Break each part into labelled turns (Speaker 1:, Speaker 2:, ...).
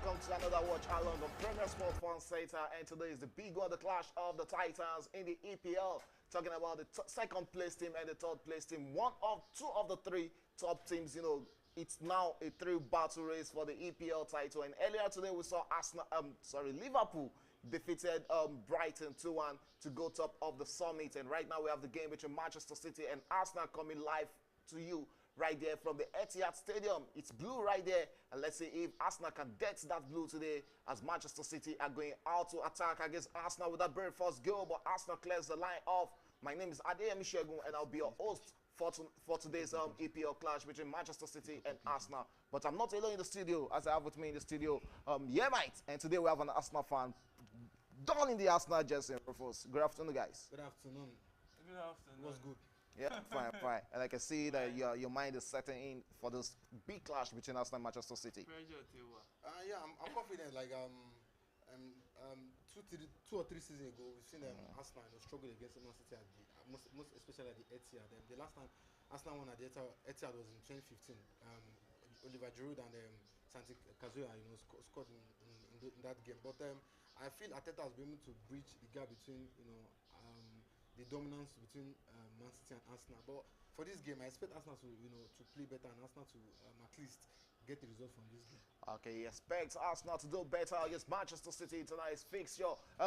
Speaker 1: welcome to another watch along on Premier Sport Fan Center. And today is the big one, the clash of the Titans in the EPL. Talking about the second place team and the third place team. One of two of the three top teams, it's now a three-battle race for the EPL title. And earlier today we saw Liverpool defeated Brighton 2-1 to go top of the summit. And right now we have the game between Manchester City and Arsenal coming live to you right there from the Etihad Stadium. It's blue right there, and let's see if Arsenal can get that blue today as Manchester City are going out to attack against Arsenal with that very first goal, but Arsenal clears the line off. My name is Adeyemi Shegun, and I'll be your host for today's EPL clash between Manchester City and Arsenal. But I'm not alone in the studio, as I have with me in the studio, Yemite, and today we have an Arsenal fan donning the Arsenal jersey. Good afternoon, guys.
Speaker 2: Good afternoon.
Speaker 3: Good afternoon.
Speaker 2: What's good?
Speaker 1: Yeah, fine, fine. And I can see that your mind is setting in for this big clash between Arsenal and Manchester City.
Speaker 3: Pressure, Tewa.
Speaker 2: Yeah, I'm confident. Like two or three seasons ago, we've seen Arsenal struggle against Man City at most especially at the Etihad. The last time Arsenal won at the Etihad was in 2015. Oliver Giroud and Santi Cazorla, scored in that game. But I feel Arteta has been able to bridge the gap between the dominance between Man City and Arsenal. But for this game, I expect Arsenal to to play better and Arsenal to at least get the result from this game.
Speaker 1: Okay, he expects Arsenal to do better against Manchester City tonight's fixture.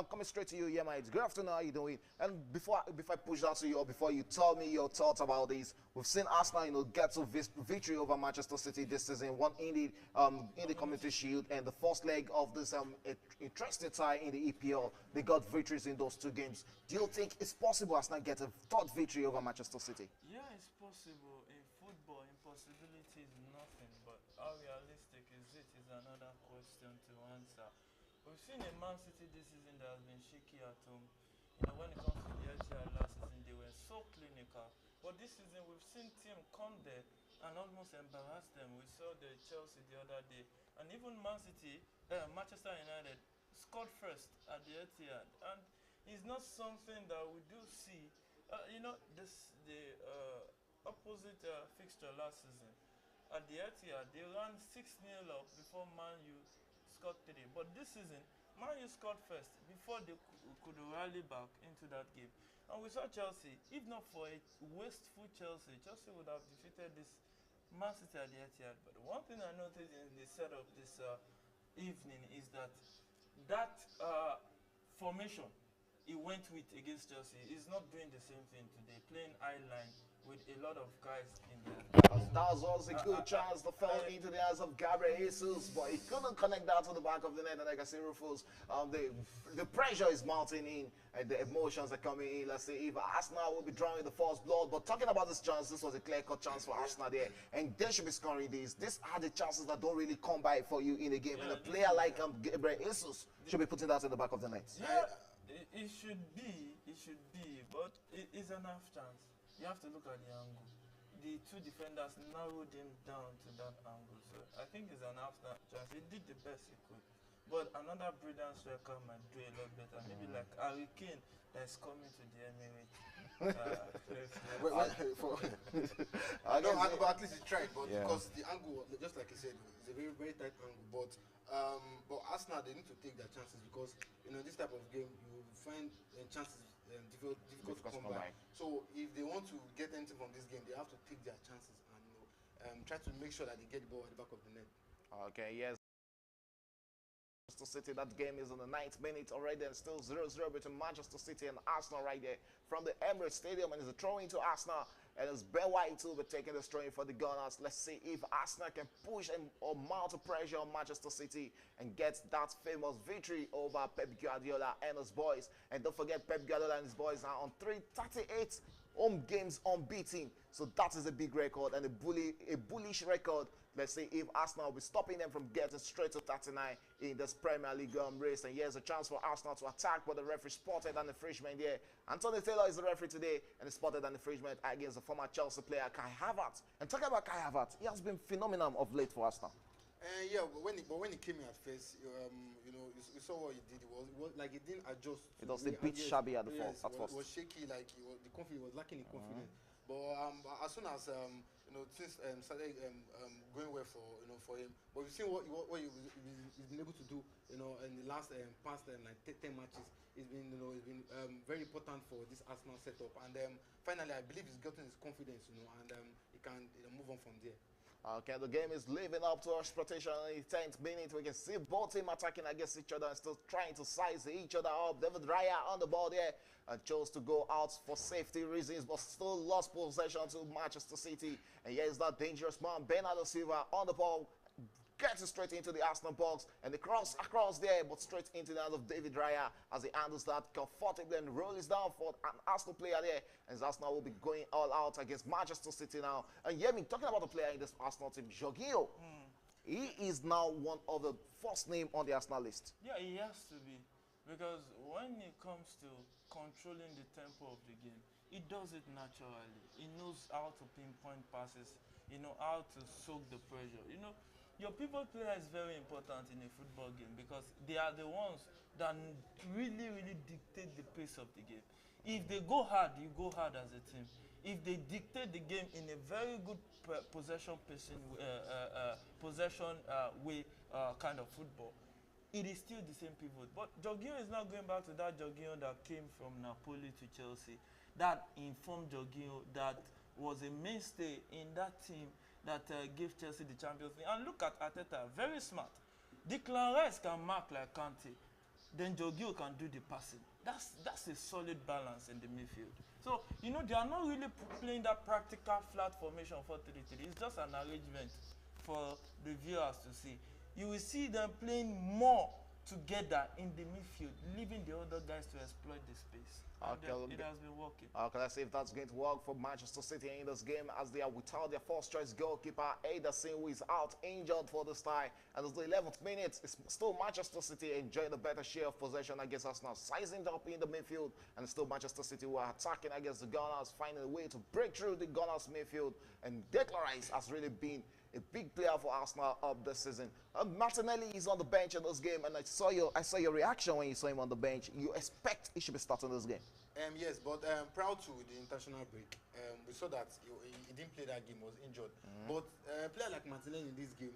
Speaker 1: Coming straight to you, Yemite. Good afternoon, how you doing? And before I push that to you, or before you tell me your thoughts about this, we've seen Arsenal, get to victory over Manchester City this season. One in the Community Shield, and the first leg of this interesting tie in the EPL. They got victories in those two games. Do you think it's possible Arsenal get a third victory over Manchester City?
Speaker 3: Yeah, it's possible. In football, impossibility is nothing, but how realistic is it is another question to answer. We've seen a Man City this season that has been shaky at home. When it comes to the Etihad last season, they were so clinical. But this season, we've seen team come there and almost embarrass them. We saw the Chelsea the other day, and even Man City, Manchester United scored first at the Etihad, and it's not something that we do see. The opposite fixture last season at the Etihad, they ran 6-0 up before Man U scored 3. But this season, Man U scored first before they could rally back into that game. And we saw Chelsea. If not for a wasteful Chelsea would have defeated this Man City at the Etihad. But one thing I noticed in the setup this evening is that formation he went with against Chelsea is not doing the same thing today, playing high line with a lot of guys in there.
Speaker 1: That was also a good chance that fell into the hands of Gabriel Jesus, but he couldn't connect that to the back of the net. And like I say, Rufus, the pressure is mounting in, and the emotions are coming in. Let's see if Arsenal will be drawing the first blood. But talking about this chance, this was a clear-cut chance for Arsenal there, and they should be scoring these. These are the chances that don't really come by for you in a game, and a player like Gabriel Jesus should be putting that in the back of the net.
Speaker 3: Yeah, it should be, but it is an half chance. You have to look at the angle. The two defenders narrowed him down to that angle. So I think it's an half chance. He did the best he could. But another brilliant striker might do a lot better. Maybe like Harry Kane that is coming to the Emirates.
Speaker 2: But at least he tried. But because the angle, just like he said, it's a very, very tight angle. But Arsenal, they need to take their chances because this type of game you find chances difficult to come by. So if they want to get anything from this game, they have to take their chances and try to make sure that they get the ball at the back of the net.
Speaker 1: Okay, yes. Manchester City, that game is in the 9th minute already, and still 0-0 between Manchester City and Arsenal right there from the Emirates Stadium, and it's a throw-in to Arsenal, and it's Ben White who will be taking the throw-in for the Gunners. Let's see if Arsenal can push or mount pressure on Manchester City and get that famous victory over Pep Guardiola and his boys. And don't forget, Pep Guardiola and his boys are on 338 home games unbeaten. So that is a big record and a bullish record. Let's see if Arsenal will be stopping them from getting straight to 39 in this Premier League race. And here's a chance for Arsenal to attack, but the referee spotted an infringement there. Anthony Taylor is the referee today, and he spotted an infringement against the former Chelsea player Kai Havertz. And talking about Kai Havertz, he has been phenomenal of late for Arsenal.
Speaker 2: Yeah, but when he came in at first, you saw what he did. It was like he didn't adjust.
Speaker 1: It was a bit shabby at the first.
Speaker 2: It was shaky, like the confidence was lacking in confidence. But as soon as things started going well for for him, but we've seen he's been able to do in the last past like 10 matches. It's been very important for this Arsenal setup, and finally I believe he's gotten his confidence, and he can move on from there.
Speaker 1: Okay, the game is living up to expectation in the 10th minute. We can see both teams attacking against each other and still trying to size each other up. David Raya on the ball there and chose to go out for safety reasons, but still lost possession to Manchester City. And here's that dangerous man, Bernardo Silva, on the ball, gets it straight into the Arsenal box, and the cross across there, but straight into the hands of David Raya as he handles that comfortably and rolls down for an Arsenal player there. And Arsenal will be going all out against Manchester City now. And yeah, me talking about the player in this Arsenal team, Jorginho. He is now one of the first name on the Arsenal list.
Speaker 3: Yeah, he has to be. Because when it comes to controlling the tempo of the game, he does it naturally. He knows how to pinpoint passes, how to soak the pressure. Your people player is very important in a football game because they are the ones that really, really dictate the pace of the game. If they go hard, you go hard as a team. If they dictate the game in a very good possession way kind of football, it is still the same pivot. But Jorginho is not going back to that Jorginho that came from Napoli to Chelsea. That informed Jorginho that was a mainstay in that team that gave Chelsea the Champions League. And look at Arteta, very smart. Declan Rice can mark like Kante. Then Jorginho can do the passing. That's a solid balance in the midfield. So, they are not really playing that practical flat formation 4-3-3. It's just an arrangement for the viewers to see. You will see them playing more together in the midfield, leaving the other guys to exploit the space.
Speaker 1: Okay,
Speaker 3: it has been working.
Speaker 1: Okay, let's see if that's going to work for Manchester City in this game as they are without their first choice goalkeeper, Ederson, who is out injured for this tie. And it's the 11th minute. It's still Manchester City enjoying the better share of possession against Arsenal, sizing up in the midfield. And still Manchester City who are attacking against the Gunners, finding a way to break through the Gunners midfield. And Declan Rice has really been a big player for Arsenal up this season. Martinelli is on the bench in this game, and I saw your reaction when you saw him on the bench. You expect he should be starting this game?
Speaker 2: Yes, but prior to the international break, we saw that he didn't play that game, was injured. But a player like Martinelli in this game,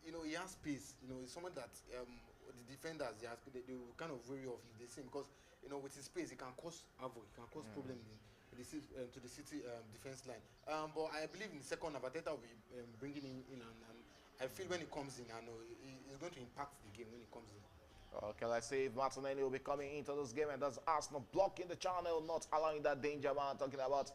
Speaker 2: he has pace. He's someone that the defenders they will kind of worry of if they see him because with his pace he can cause havoc, he can cause problems to the City defense line. But I believe in the second half, Arteta will be bringing him in, and I feel when he comes in, I know he's going to impact the game when he comes in.
Speaker 1: Okay, let's see if Martinelli will be coming into this game, and that's Arsenal blocking the channel, not allowing that danger man. Talking about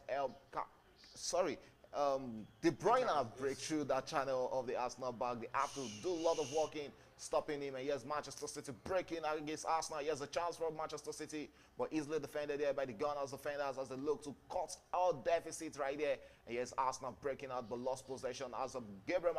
Speaker 1: De Bruyne break through that channel of the Arsenal back. They have to do a lot of working, stopping him. And yes, Manchester City breaking against Arsenal. Here's a chance for Manchester City, but easily defended there by the Gunners defenders as they look to cut out deficit right there. And yes, Arsenal breaking out but lost possession as Gabriel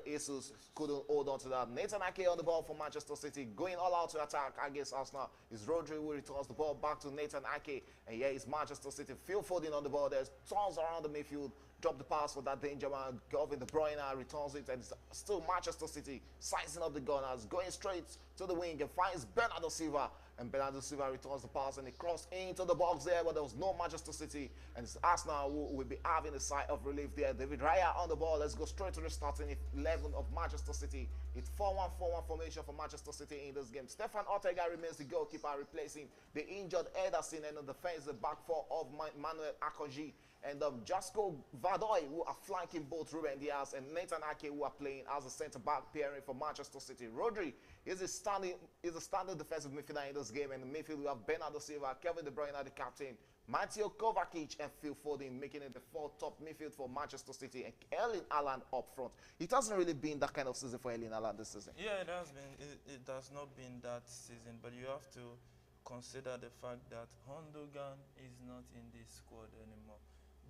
Speaker 1: Jesus couldn't hold on to that. Nathan Ake on the ball for Manchester City, going all out to attack against Arsenal. It's Rodri who returns the ball back to Nathan Ake. And here is Manchester City. Phil Foden on the ball. There's turns around the midfield. Drop the pass for that danger man. Gavin De Bruyne returns it, and it's still Manchester City sizing up the Gunners, going straight to the wing and finds Bernardo Silva. And Bernardo Silva returns the pass and he crossed into the box there, but there was no Manchester City. And it's Arsenal who will be having a sigh of relief there. David Raya on the ball. Let's go straight to the starting 11 of Manchester City. It's 4-1-4-1 formation for Manchester City in this game. Stefan Ortega remains the goalkeeper, replacing the injured Ederson, and on the defense, the back four of Manuel Akanji and Jasko Vadoy, who are flanking both Ruben Diaz and Nathan Ake, who are playing as a centre-back pairing for Manchester City. Rodri is a standard defensive midfielder in this game, and in the midfield we have Bernardo Silva, Kevin De Bruyne, the captain, Mateo Kovacic, and Phil Foden, making it the fourth top midfield for Manchester City, and Erling Haaland up front. It hasn't really been that kind of season for Erling Haaland this season.
Speaker 3: Yeah, it has been. It has not been that season, but you have to consider the fact that Hondogan is not in this squad anymore.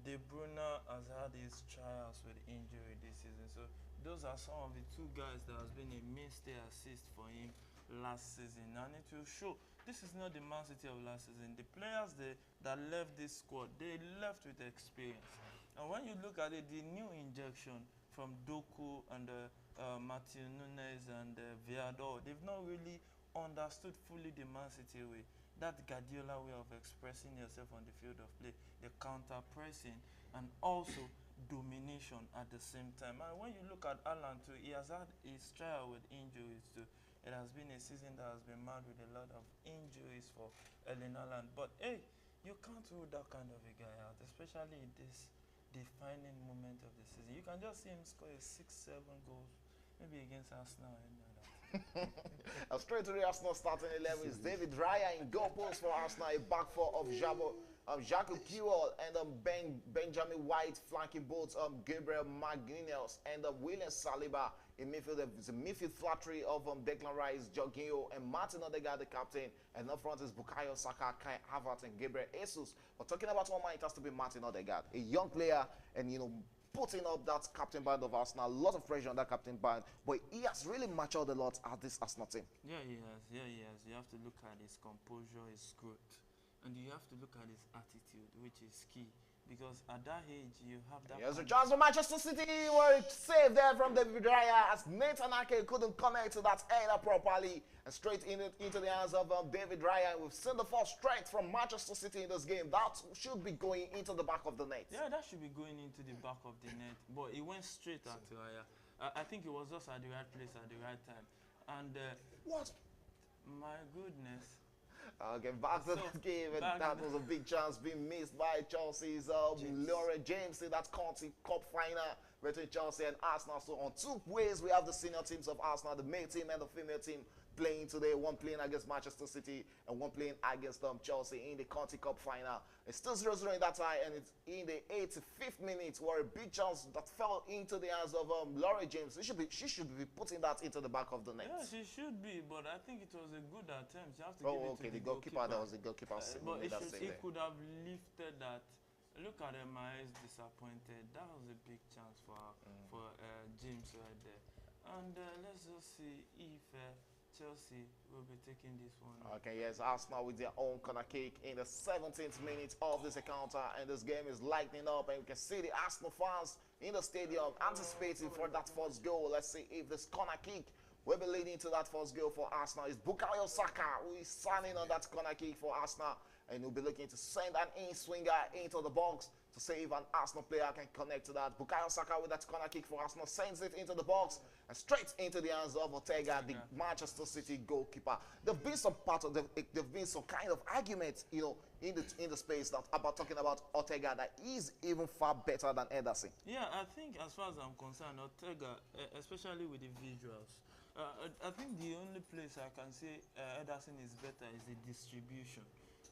Speaker 3: De Bruyne has had his trials with injury this season, so those are some of the two guys that has been a mainstay assist for him last season, and it will show. This is not the Man City of last season. The players that left this squad, they left with experience. And when you look at it, the new injection from Doku and Matthew Nunes and Viador, they've not really understood fully the Man City way. that Guardiola way of expressing yourself on the field of play, the counter pressing, and also domination at the same time. And when you look at Alan too, he has had his trial with injuries too. It has been a season that has been marred with a lot of injuries for Erling Haaland. But hey, you can't rule that kind of a guy out, especially in this defining moment of the season. You can just see him score a 6-7 goals, maybe against Arsenal or any other.
Speaker 1: Straight to the Arsenal starting 11 is David Raya in goal post for Arsenal, a back four of Jacques Kewell and Benjamin White flanking both Gabriel Magalhaes and William Saliba in midfield. It's a midfield flattery of Declan Rice, Jorginho, and Martin Odegaard, the captain. And up front is Bukayo Saka, Kai Havertz, and Gabriel Jesus. But talking about one man, it has to be Martin Odegaard, a young player, and putting up that captain band of Arsenal. A lot of pressure on that captain band, but he has really matured a lot at this Arsenal team.
Speaker 3: Yeah, he has. Yeah, he has. You have to look at his composure, his growth, and you have to look at his attitude, which is key. Because at that age, you have that.
Speaker 1: Here's a chance for Manchester City. Were saved there from David Raya as Nathan Ake couldn't connect to that header properly, and straight into the hands of David Raya. We've seen the first strike from Manchester City in this game. That should be going into the back of the net.
Speaker 3: Yeah, that should be going into the back of the net, but it went straight at Raya. I think it was just at the right place at the right time. And
Speaker 1: what?
Speaker 3: My goodness.
Speaker 1: Okay, back to the game, and that was a big chance being missed by Chelsea's Laura James in that Conti Cup final between Chelsea and Arsenal. So on two ways, we have the senior teams of Arsenal, the male team and the female team, playing today. One playing against Manchester City and one playing against Chelsea in the Conti Cup final. It's still 0-0 in that tie, and it's in the 85th minute where a big chance that fell into the hands of Laura James. She should be putting that into the back of the net.
Speaker 3: Yeah, she should be, but I think it was a good attempt. You have to give it to
Speaker 1: the goalkeeper. That was the goalkeeper.
Speaker 3: But he could have lifted that. Look at Emma's disappointed. That was a big chance for James right there. And let's just see if Chelsea will be taking this one.
Speaker 1: Okay, yes, Arsenal with their own corner kick in the 17th minute of this encounter, and this game is lighting up, and you can see the Arsenal fans in the stadium anticipating for that first goal. Let's see if this corner kick will be leading to that first goal for Arsenal. It's Bukayo Saka who is signing on that corner kick for Arsenal, and he'll be looking to send an in-swinger into the box to see if an Arsenal player can connect to that. Bukayo Saka with that corner kick for Arsenal sends it into the box and straight into the hands of Ortega, the Manchester City goalkeeper. There've been some kind of argument, in the space about talking about Ortega that is even far better than Ederson.
Speaker 3: Yeah, I think as far as I'm concerned, Ortega, especially with the visuals, I think the only place I can say Ederson is better is the distribution.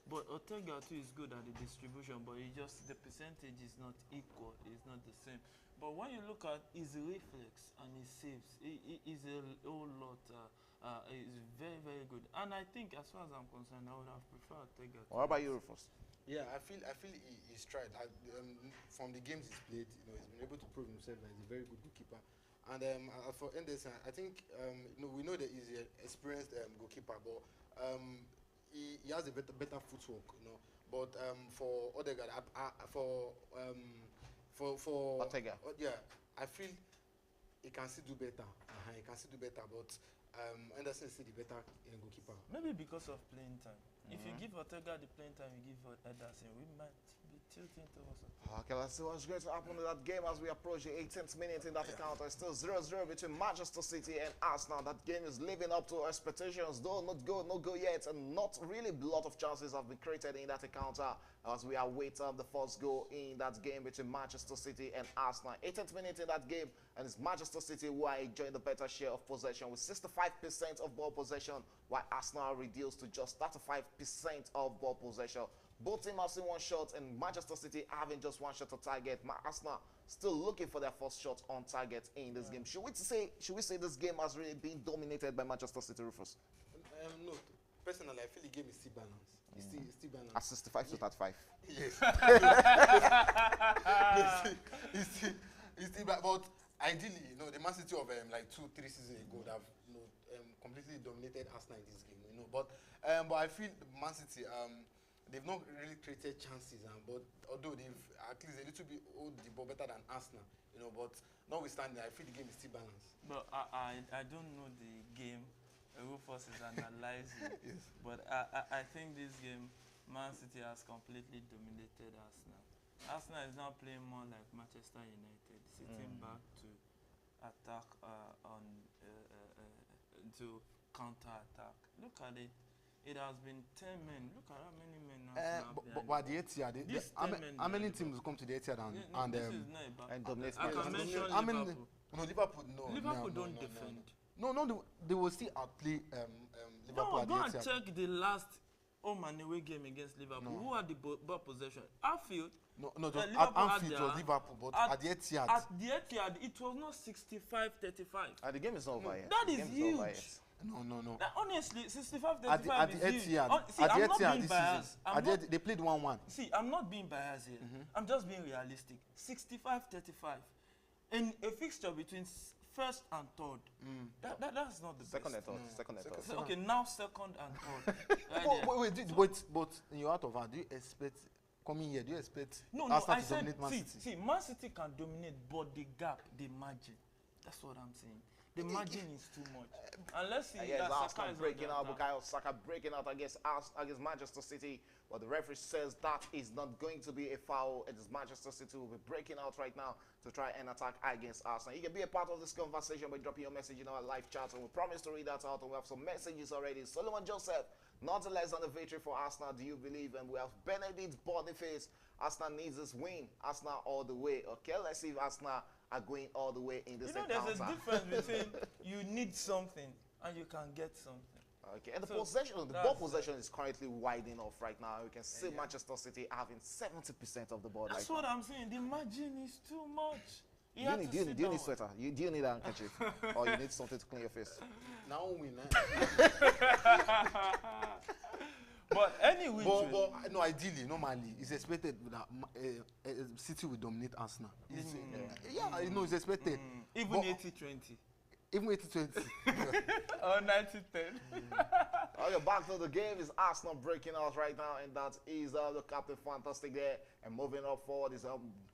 Speaker 3: But Ortega too is good at the distribution, but the percentage is not equal, it's not the same. But when you look at his reflex and his saves, he is a whole lot, is very, very good. And I think as far as I'm concerned, I would have preferred Ortega.
Speaker 1: What about you, Rufus?
Speaker 2: Yeah, I feel he's tried. From the games he's played, he's been able to prove himself that he's a very good goalkeeper. And for Anderson, I think we know that he's an experienced goalkeeper, but he has a better footwork, But for Odegaard, for
Speaker 1: Ortega,
Speaker 2: yeah, I feel he can still do better. He can still do better, but Anderson is still the better goalkeeper.
Speaker 3: Maybe because of playing time. If you give Ortega the playing time, you give Ederson, we might be tilting towards it.
Speaker 1: Okay, let's see what's going to happen in that game as we approach the 18th minute in that encounter. It's still 0-0 between Manchester City and Arsenal. That game is living up to expectations, though not go yet, and not really a lot of chances have been created in that encounter as we await the first goal in that game between Manchester City and Arsenal. 18th minute in that game, and it's Manchester City who are enjoying the better share of possession with 65% of ball possession, while Arsenal reduced to just 35% of ball possession. Both teams have seen one shot, and Manchester City having just one shot to target. Arsenal still looking for their first shot on target in this game. Should we say this game has really been dominated by Manchester City, Rufus?
Speaker 2: No, personally, I feel the game is still balanced. It's still balanced.
Speaker 1: At 65 to 35.
Speaker 2: Yes. It's still balanced. But ideally, the Man City of like 2-3 seasons ago would have completely dominated Arsenal in this game. But I feel Man City they've not really created chances, but although they've at least a little bit hold the ball better than Arsenal, but notwithstanding, I feel the game is still balanced.
Speaker 3: But I don't know the game Rufus is analyzing. But I think this game, Man City has completely dominated Arsenal. Arsenal is now playing more like Manchester United, sitting back to attack to counter-attack. Look at it. It has been 10 men. Look at how many men Arsenal
Speaker 2: but the Etihad, how many teams come to the Etihad and
Speaker 3: this is not about
Speaker 1: and dominate
Speaker 3: I can
Speaker 1: players.
Speaker 3: mention
Speaker 2: I mean,
Speaker 3: Liverpool.
Speaker 2: no, Liverpool, no.
Speaker 3: Liverpool
Speaker 2: no,
Speaker 3: don't
Speaker 2: no,
Speaker 3: defend.
Speaker 2: No, they will still outplay Liverpool
Speaker 3: No,
Speaker 2: at the
Speaker 3: go and
Speaker 2: Etihad.
Speaker 3: check the last home and away game against Liverpool.
Speaker 2: No.
Speaker 3: Who had the ball possession? Anfield.
Speaker 2: No, just
Speaker 3: Liverpool
Speaker 2: at
Speaker 3: had
Speaker 2: Anfield it
Speaker 3: their-
Speaker 2: was Liverpool, but
Speaker 3: at-
Speaker 2: at the Etihad.
Speaker 3: At the Etihad, it was not 65-35.
Speaker 1: The game is not over yet.
Speaker 3: That
Speaker 1: The
Speaker 3: is
Speaker 1: game not over
Speaker 3: huge.
Speaker 1: yet.
Speaker 2: No.
Speaker 3: Now, honestly, 65-35
Speaker 2: At the
Speaker 3: is huge.
Speaker 2: Etihad,
Speaker 3: See,
Speaker 2: at
Speaker 3: I'm
Speaker 2: the
Speaker 3: not
Speaker 2: Etihad
Speaker 3: being
Speaker 2: this
Speaker 3: biased.
Speaker 2: season,
Speaker 3: I'm
Speaker 2: at the
Speaker 3: not,
Speaker 2: Etihad, they played 1-1.
Speaker 3: see, I'm not being biased here. I'm just being realistic. 65-35. In a fixture between first and third, that's not the
Speaker 1: Second
Speaker 3: best.
Speaker 1: and third. Second and third.
Speaker 3: So, okay, now second and third. Right there.
Speaker 2: But in your out of hand, do you expect coming here? Do you expect
Speaker 3: No,
Speaker 2: Arsenal
Speaker 3: I
Speaker 2: to
Speaker 3: said,
Speaker 2: dominate Man City?
Speaker 3: see, Man City can dominate, but the gap, the margin, that's what I'm saying. The margin is too much. And let's see,
Speaker 1: Yes,
Speaker 3: that Saka
Speaker 1: Arsenal
Speaker 3: is
Speaker 1: breaking out.
Speaker 3: on the attack.
Speaker 1: Bukayo Saka breaking out against Manchester City. But the referee says that is not going to be a foul. It is Manchester City who will be breaking out right now to try and attack against Arsenal. You can be a part of this conversation by dropping your message in our live chat, and we promise to read that out. And we have some messages already. Solomon Joseph, not less than the victory for Arsenal. Do you believe? And we have Benedict Boniface. Arsenal needs this win. Arsenal all the way. Okay, let's see if Arsenal are going all the way in this encounter.
Speaker 3: There's a difference between you need something and you can get something.
Speaker 1: Okay, and the
Speaker 3: So,
Speaker 1: possession, the
Speaker 3: that's
Speaker 1: ball possession is currently widening off right now. You can see Manchester City having 70% of the ball.
Speaker 3: That's
Speaker 1: right
Speaker 3: what
Speaker 1: now.
Speaker 3: I'm saying. The margin is too much.
Speaker 1: Do you need sweater? Do you need a handkerchief? Or you need something to clean your face?
Speaker 2: Now win,
Speaker 3: But anyway,
Speaker 2: but no, ideally, normally, it's expected that City will dominate Arsenal. Yeah, it's expected.
Speaker 3: even
Speaker 2: But-
Speaker 3: 80-20
Speaker 2: Even 80-20.
Speaker 3: or 90-10.
Speaker 1: Okay, back to the game. Is Arsenal breaking out right now, and that is the captain fantastic there. And moving up forward is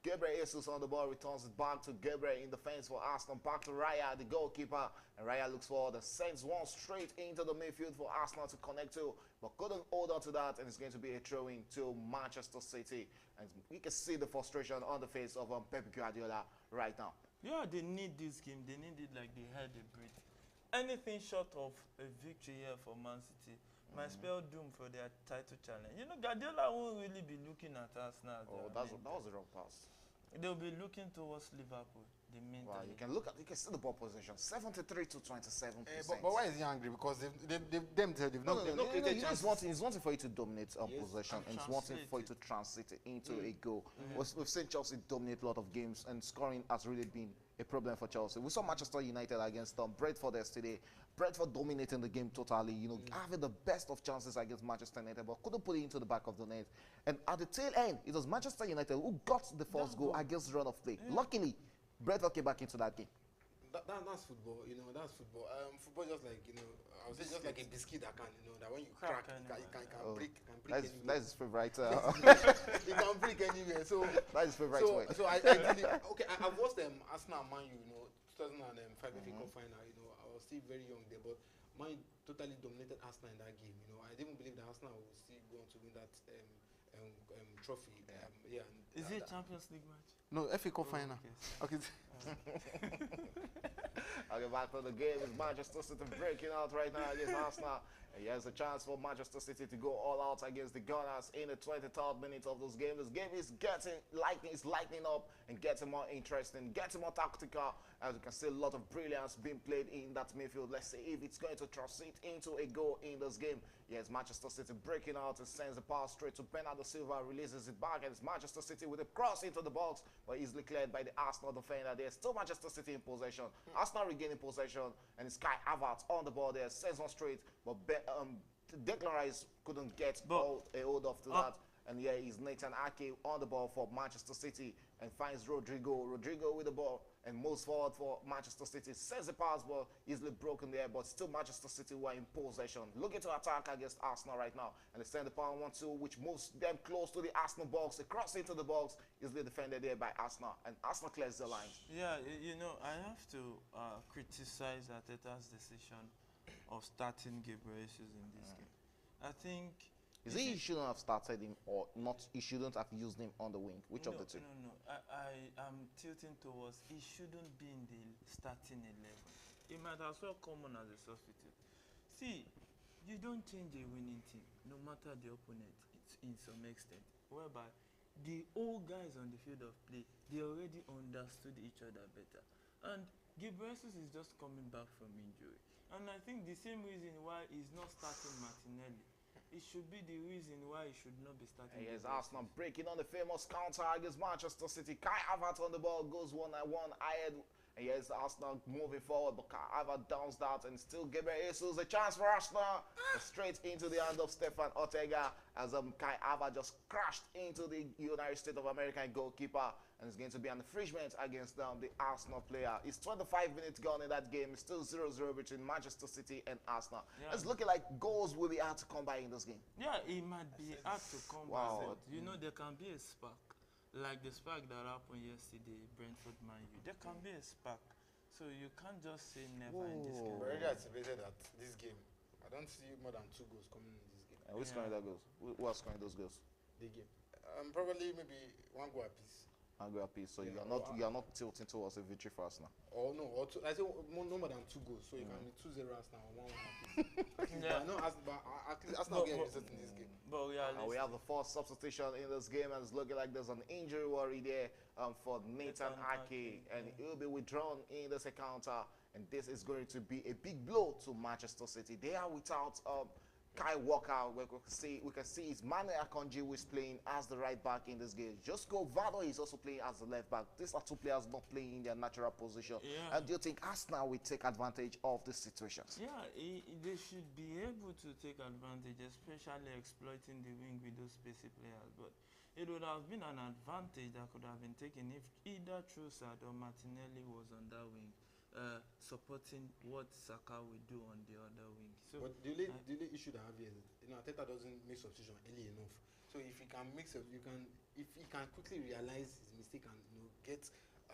Speaker 1: Gabriel Jesus on the ball, returns it back to Gabriel in defense for Arsenal, back to Raya, the goalkeeper, and Raya looks forward and sends one straight into the midfield for Arsenal to connect to, but couldn't hold on to that, and it's going to be a throw-in to Manchester City. And we can see the frustration on the face of Pep Guardiola right now.
Speaker 3: Yeah, they need this game. They need it like they had a break. Anything short of a victory here for Man City might spell doom for their title challenge. You know, Guardiola won't really be looking at Arsenal. as
Speaker 1: Oh,
Speaker 3: their
Speaker 1: that
Speaker 3: main.
Speaker 1: was the wrong pass.
Speaker 3: They'll be looking towards Liverpool, the main.
Speaker 1: Wow, you
Speaker 3: target.
Speaker 1: can see the ball position, 73-27%.
Speaker 2: But why is he angry? Because they've not
Speaker 1: No,
Speaker 2: created
Speaker 1: it's
Speaker 2: chances.
Speaker 1: wanting for you to dominate possession, and it's wanting
Speaker 3: translate
Speaker 1: for you
Speaker 3: it.
Speaker 1: to translate it into a goal. We've seen Chelsea dominate a lot of games, and scoring has really been a problem for Chelsea. We saw Manchester United against Brentford yesterday. Brentford dominating the game totally, having the best of chances against Manchester United, but couldn't put it into the back of the net. And at the tail end, it was Manchester United who got the first goal against run of play. Luckily, Brentford came back into that game.
Speaker 2: That's football, that's football. Football just like, I would say just like a biscuit that can, that when you crack, it can break
Speaker 1: That's
Speaker 2: anywhere.
Speaker 1: his favorite.
Speaker 2: It can break anywhere. So
Speaker 1: That's his favorite way.
Speaker 2: So I ideally, okay, I've watched Arsenal and Man U, 2005 FA Cup final. I was still very young there, but Man U totally dominated Arsenal in that game. I didn't believe that Arsenal would still go on to win that trophy.
Speaker 3: Is it a Champions League match?
Speaker 2: No, FA Cup final. Okay.
Speaker 1: Okay, back to the game. Is Manchester City breaking out right now against Arsenal? And here's a chance for Manchester City to go all out against the Gunners in the 23rd minute of this game. This game is lightening up and getting more interesting, getting more tactical. As you can see, a lot of brilliance being played in that midfield. Let's see if it's going to translate into a goal in this game. Yes, Manchester City breaking out and sends the pass straight to Bernardo Silva, releases it back, and it's Manchester City with a cross into the box, but easily cleared by the Arsenal defender. There's still Manchester City in possession. Arsenal regaining possession, and it's Kai Havertz on the ball there, sends one straight, but Declan Rice couldn't get a hold of to that. And here is Nathan Ake on the ball for Manchester City and finds Rodrigo. Rodrigo with the ball and moves forward for Manchester City. Sends the pass ball, easily broken there, but still Manchester City were in possession. Looking to attack against Arsenal right now. And they send the power 1-2, which moves them close to the Arsenal box. They cross into the box, easily defended there by Arsenal. And Arsenal clears the lines.
Speaker 3: Yeah, I have to criticize Arteta's decision of starting Gabriel Jesus in this game. I think.
Speaker 1: Is it you shouldn't have started him or not? You shouldn't have used him on the wing. Which of the two?
Speaker 3: No. I am tilting towards he shouldn't be in the starting 11. He might as well come on as a substitute. See, you don't change a winning team, no matter the opponent, in some extent. Whereby the old guys on the field of play, they already understood each other better. And Gabriel Jesus is just coming back from injury. And I think the same reason why he's not starting Martinelli, it should be the reason why he should not be starting.
Speaker 1: Here's Arsenal breaking on the famous counter against Manchester City. Kai Havertz on the ball, goes 1-1 ahead. And here's Arsenal moving forward, but Kai Havertz downs that and still Gabriel Jesus a chance for Arsenal. Straight into the hand of Stefan Ortega as Kai Havertz just crashed into the United States of America goalkeeper. And it's going to be an infringement against the Arsenal player. It's 25 minutes gone in that game. It's still 0-0 between Manchester City and Arsenal. Yeah. It's looking like goals will be hard to come by in this game.
Speaker 3: Yeah, it might be hard to come by. But you know, there can be a spark. Like the spark that happened yesterday, Brentford Man U. There can be a spark. So you can't just say never in this game.
Speaker 2: We already activated that this game. I don't see more than 2 goals coming in this game.
Speaker 1: And who's scoring that goals? Who are scoring those goals?
Speaker 2: The game. Probably maybe 1 goal apiece.
Speaker 1: Angry piece, so you are not tilting towards a victory for Arsenal.
Speaker 2: Oh no, or I say no more than 2 goals, so you can be 2-0 Arsenal or 1-1. Yeah. But at least Arsenal get result in this game.
Speaker 3: But
Speaker 1: we have the 4th substitution in this game, and it's looking like there's an injury worry there for Nathan Ake, and he'll be withdrawn in this encounter. And this is going to be a big blow to Manchester City. They are without Kai Walker. We can see it's Mane Akanji who is playing as the right back in this game. Josko Vado is also playing as the left back. These are 2 players not playing in their natural position. Yeah. And do you think Arsenal will take advantage of these situations?
Speaker 3: Yeah, they should be able to take advantage, especially exploiting the wing with those spacey players. But it would have been an advantage that could have been taken if either Trossard or Martinelli was on that wing. Supporting what Saka will do on the other wing. So,
Speaker 2: but the only issue that I have here is, Arteta doesn't make substitution early enough. So if he can if he can quickly realize his mistake and get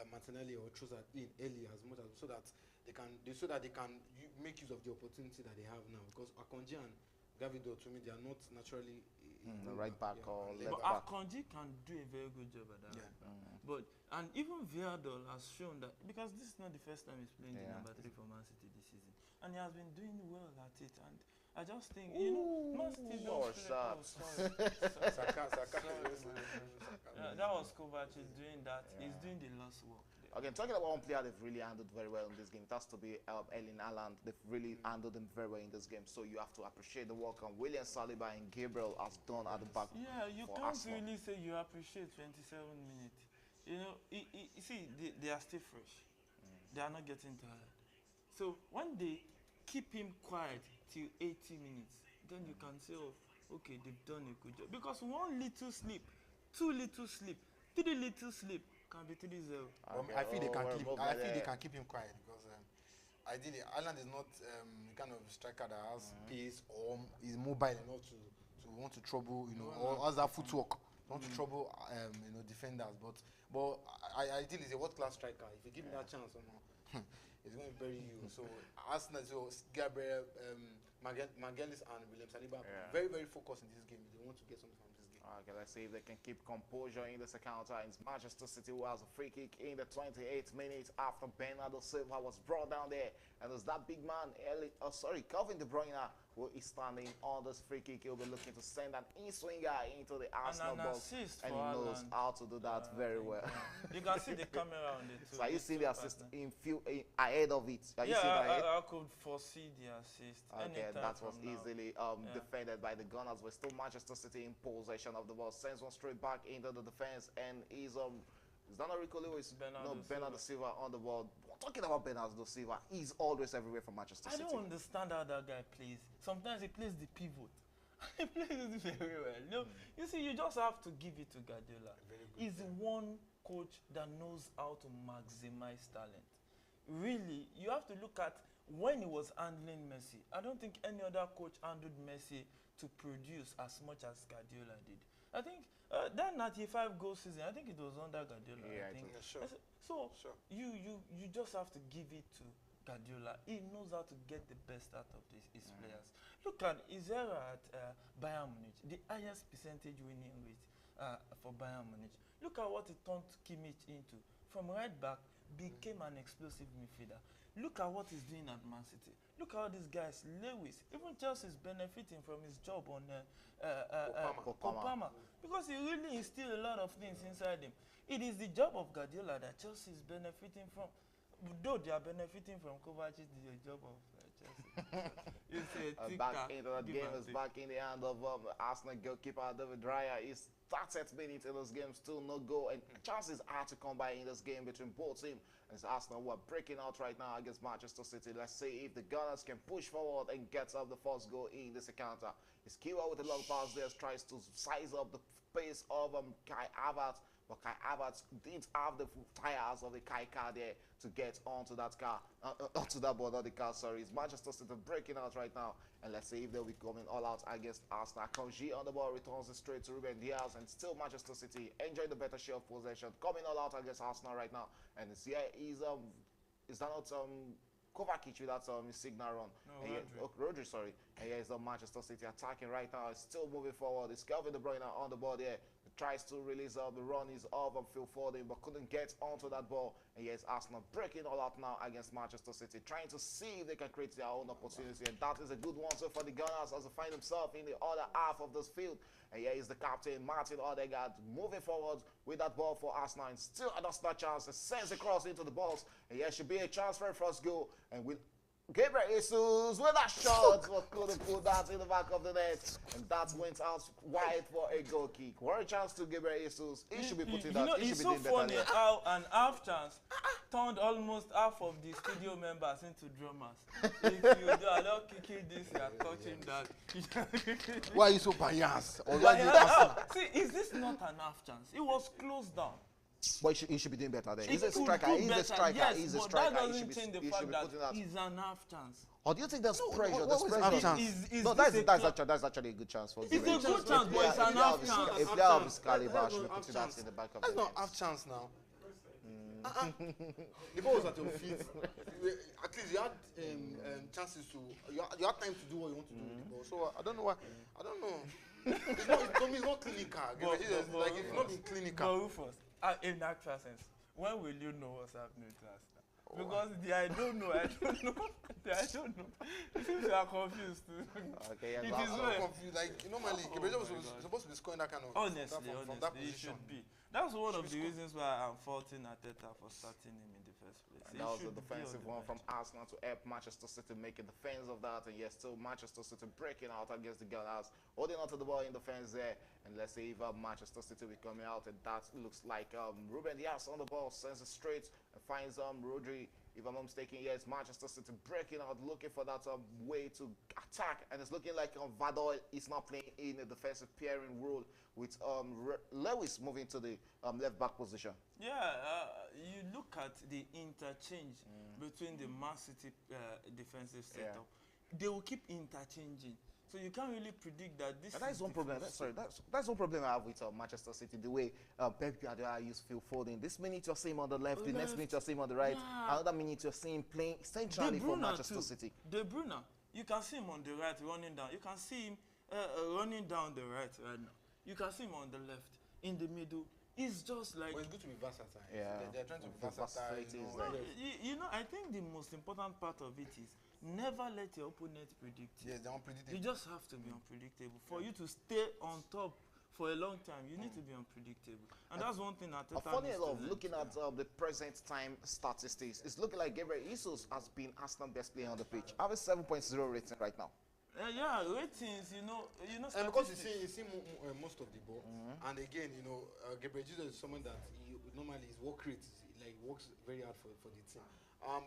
Speaker 2: Martinelli or Trossard in early as much as so that they can make use of the opportunity that they have now. Because Akanji and Gavido, to me, they are not naturally
Speaker 1: the right back or left
Speaker 3: back. But Akanji can do a very good job at that.
Speaker 2: Yeah.
Speaker 3: And even Viadol has shown that, because this is not the first time he's playing the number 3 for Man City this season, and he has been doing well at it. And I just think, Man City don't play. That was Kovac is doing that. Yeah. He's doing the lost work.
Speaker 1: Okay, talking about one player they've really handled very well in this game, it has to be Erling Haaland. They've really handled him very well in this game. So you have to appreciate the work on William Saliba and Gabriel has done at the back.
Speaker 3: Yeah, you can't really say you appreciate 27 minutes. You see, they are still fresh. They are not getting tired. So when they keep him quiet till 80 minutes, then you can say, oh, okay, they've done a good job. Because 1 little sleep, 2 little sleep, 3 little sleep can be 3-0.
Speaker 2: Okay. I feel they can keep him quiet because ideally, Haaland is not the kind of striker that has pace or is mobile enough to want to trouble, or has that footwork. Want to trouble, defenders, but I think he's a world-class striker. If you give him that chance, he's going to bury you. So Arsenal, Gabriel, Magalhaes, and William Saliba, very, very focused in this game. They want to get something from this game.
Speaker 1: Okay, let's see if they can keep composure in this encounter. It's Manchester City who has a free kick in the 28th minute after Bernardo Silva was brought down there, and there's that big man, Kevin De Bruyne, who is standing on this free kick. He'll be looking to send an in-swinger into the Arsenal box, and he knows how to do that very well.
Speaker 3: You can see the camera on it too.
Speaker 1: So are you seeing the assist ahead of it?
Speaker 3: I could foresee the assist.
Speaker 1: Okay, that was easily defended by the Gunners. We're still Manchester City in possession of the ball. Sends one straight back into the defense, and is that not Rico Lewis? Bernardo Silva on the ball. Talking about Bernardo Silva, he's always everywhere for Manchester City.
Speaker 3: I don't understand how that guy plays. Sometimes he plays the pivot. He plays it very well. You see, you just have to give it to Guardiola. He's one coach that knows how to maximize talent. Really, you have to look at when he was handling Messi. I don't think any other coach handled Messi to produce as much as Guardiola did. I think that 95 goal season, I think it was under Guardiola.
Speaker 1: Yeah,
Speaker 3: I think.
Speaker 2: Sure.
Speaker 3: So you just have to give it to Guardiola, he knows how to get the best out of his players. Look at his era at Bayern Munich, the highest percentage winning rate for Bayern Munich. Look at what he turned Kimmich into. From right back, became an explosive midfielder. Look at what he's doing at Man City. Look at all these guys, Lewis, even Chelsea is benefiting from his job on Kopama. Because he really instilled a lot of things inside him. It is the job of Guardiola that Chelsea is benefiting from. Though they are benefiting from Kovacic, the job of Chelsea.
Speaker 1: Back into the game is back in the hand of Arsenal goalkeeper David Raya. He's 30th minute in this game, still no goal, and chances are to come by in this game between both teams. It's Arsenal who are breaking out right now against Manchester City. Let's see if the Gunners can push forward and get up the first goal in this encounter. It's Kiwa with a long pass there, tries to size up the pace of Kai Havertz. But Kai Havertz didn't have the tires of the Kai car there to get onto that car, onto that board of the car, sorry. It's Manchester City breaking out right now. And let's see if they'll be coming all out against Arsenal. Konji on the ball, returns it straight to Ruben Diaz, and still Manchester City enjoying the better share of possession. Coming all out against Arsenal right now. And it's here is that not Kovacic with that signal run.
Speaker 3: No,
Speaker 1: Rodri, sorry. And here is the Manchester City attacking right now. It's still moving forward. It's Kevin De Bruyne on the ball there. Tries to release the run is of Phil Foden, but couldn't get onto that ball. And yes, Arsenal breaking all out now against Manchester City, trying to see if they can create their own opportunity. And that is a good one so for the Gunners as they find themselves in the other half of this field. And here is the captain, Martin Odegaard, moving forward with that ball for Arsenal. And still another chance. It sends across into the balls. And here should be a chance for a first goal. And with Gabriel Jesus with a shot, but couldn't put that in the back of the net, and that went out wide for a goal kick. What a chance to Gabriel Jesus. He should be putting that. He should be doing better.
Speaker 3: It's so funny how an half chance turned almost half of the studio members into drummers. If you do allow kicking this, you are touching that.
Speaker 2: Why are you so biased?
Speaker 3: See, is this not an half chance? It was closed down.
Speaker 1: But he should be doing better there. He's a striker. He's a striker.
Speaker 3: Yes,
Speaker 1: he's a
Speaker 3: but
Speaker 1: striker.
Speaker 3: that doesn't change the fact that he's an half chance.
Speaker 1: Or do you think there's pressure?
Speaker 2: What
Speaker 1: There's
Speaker 2: half
Speaker 1: pressure.
Speaker 2: chance?
Speaker 1: No, that's actually a good chance for
Speaker 3: It's a good chance, but it's an half chance.
Speaker 1: If they have his caliber, should be putting that in the back of the
Speaker 2: net. That's not half chance now. The ball was at your feet. At least you had chances to. You had time to do what you want to do with the ball. So I don't know why. I don't know. It's not clinical. Like it's not been clinical.
Speaker 3: But Rufus, in actual sense, when will you know what's happening to us now? Because I don't know. It seems you are confused too.
Speaker 1: Okay, yeah,
Speaker 3: it is
Speaker 2: confused. Like normally, Gabriel was supposed to be scoring that kind of
Speaker 3: honestly,
Speaker 2: from that
Speaker 3: it
Speaker 2: position.
Speaker 3: should be. That's one of the reasons why I'm faulting Arteta for starting him in the first place.
Speaker 1: And that was a defensive one from Arsenal to help Manchester City make a defense of that. And yes, still Manchester City breaking out against the Gunners, holding on to the ball in defense there. And let's see if Manchester City will be coming out. And that looks like Ruben Diaz on the ball, sends it straight and finds Rodri. If I'm not mistaken, yes, Manchester City breaking out, looking for that way to attack. And it's looking like Vador is not playing in a defensive pairing role with Lewis moving to the left back position.
Speaker 3: Yeah, you look at the interchange between the Man City defensive setup. They will keep interchanging. So you can't really predict that this. And
Speaker 1: that is one problem. That's one problem I have with Manchester City. The way Pep Guardiola used Phil Foden. This minute you're seeing him on the left, the next minute you're seeing him on the right. Another minute you're seeing him playing centrally for Manchester City.
Speaker 3: De Bruyne, you can see him on the right running down. You can see him running down the right now. You can see him on the left, in the middle. It's just like.
Speaker 2: Well, it's good to be versatile.
Speaker 1: Yeah.
Speaker 2: They're trying to be versatile.
Speaker 3: I think the most important part of it is never let your opponent predict you.
Speaker 2: Yes, they're unpredictable.
Speaker 3: You just have to be unpredictable. For you to stay on top for a long time, you need to be unpredictable. And that's one thing that
Speaker 1: funny enough, looking at the present time statistics, it's looking like Gabriel Jesus has been Arsenal best player on the pitch. I have a 7.0 rating right now.
Speaker 3: Yeah, ratings, you know.
Speaker 2: And because you see most of the ball, and again, Gabriel Jesus is someone that normally his work rate works very hard for the team.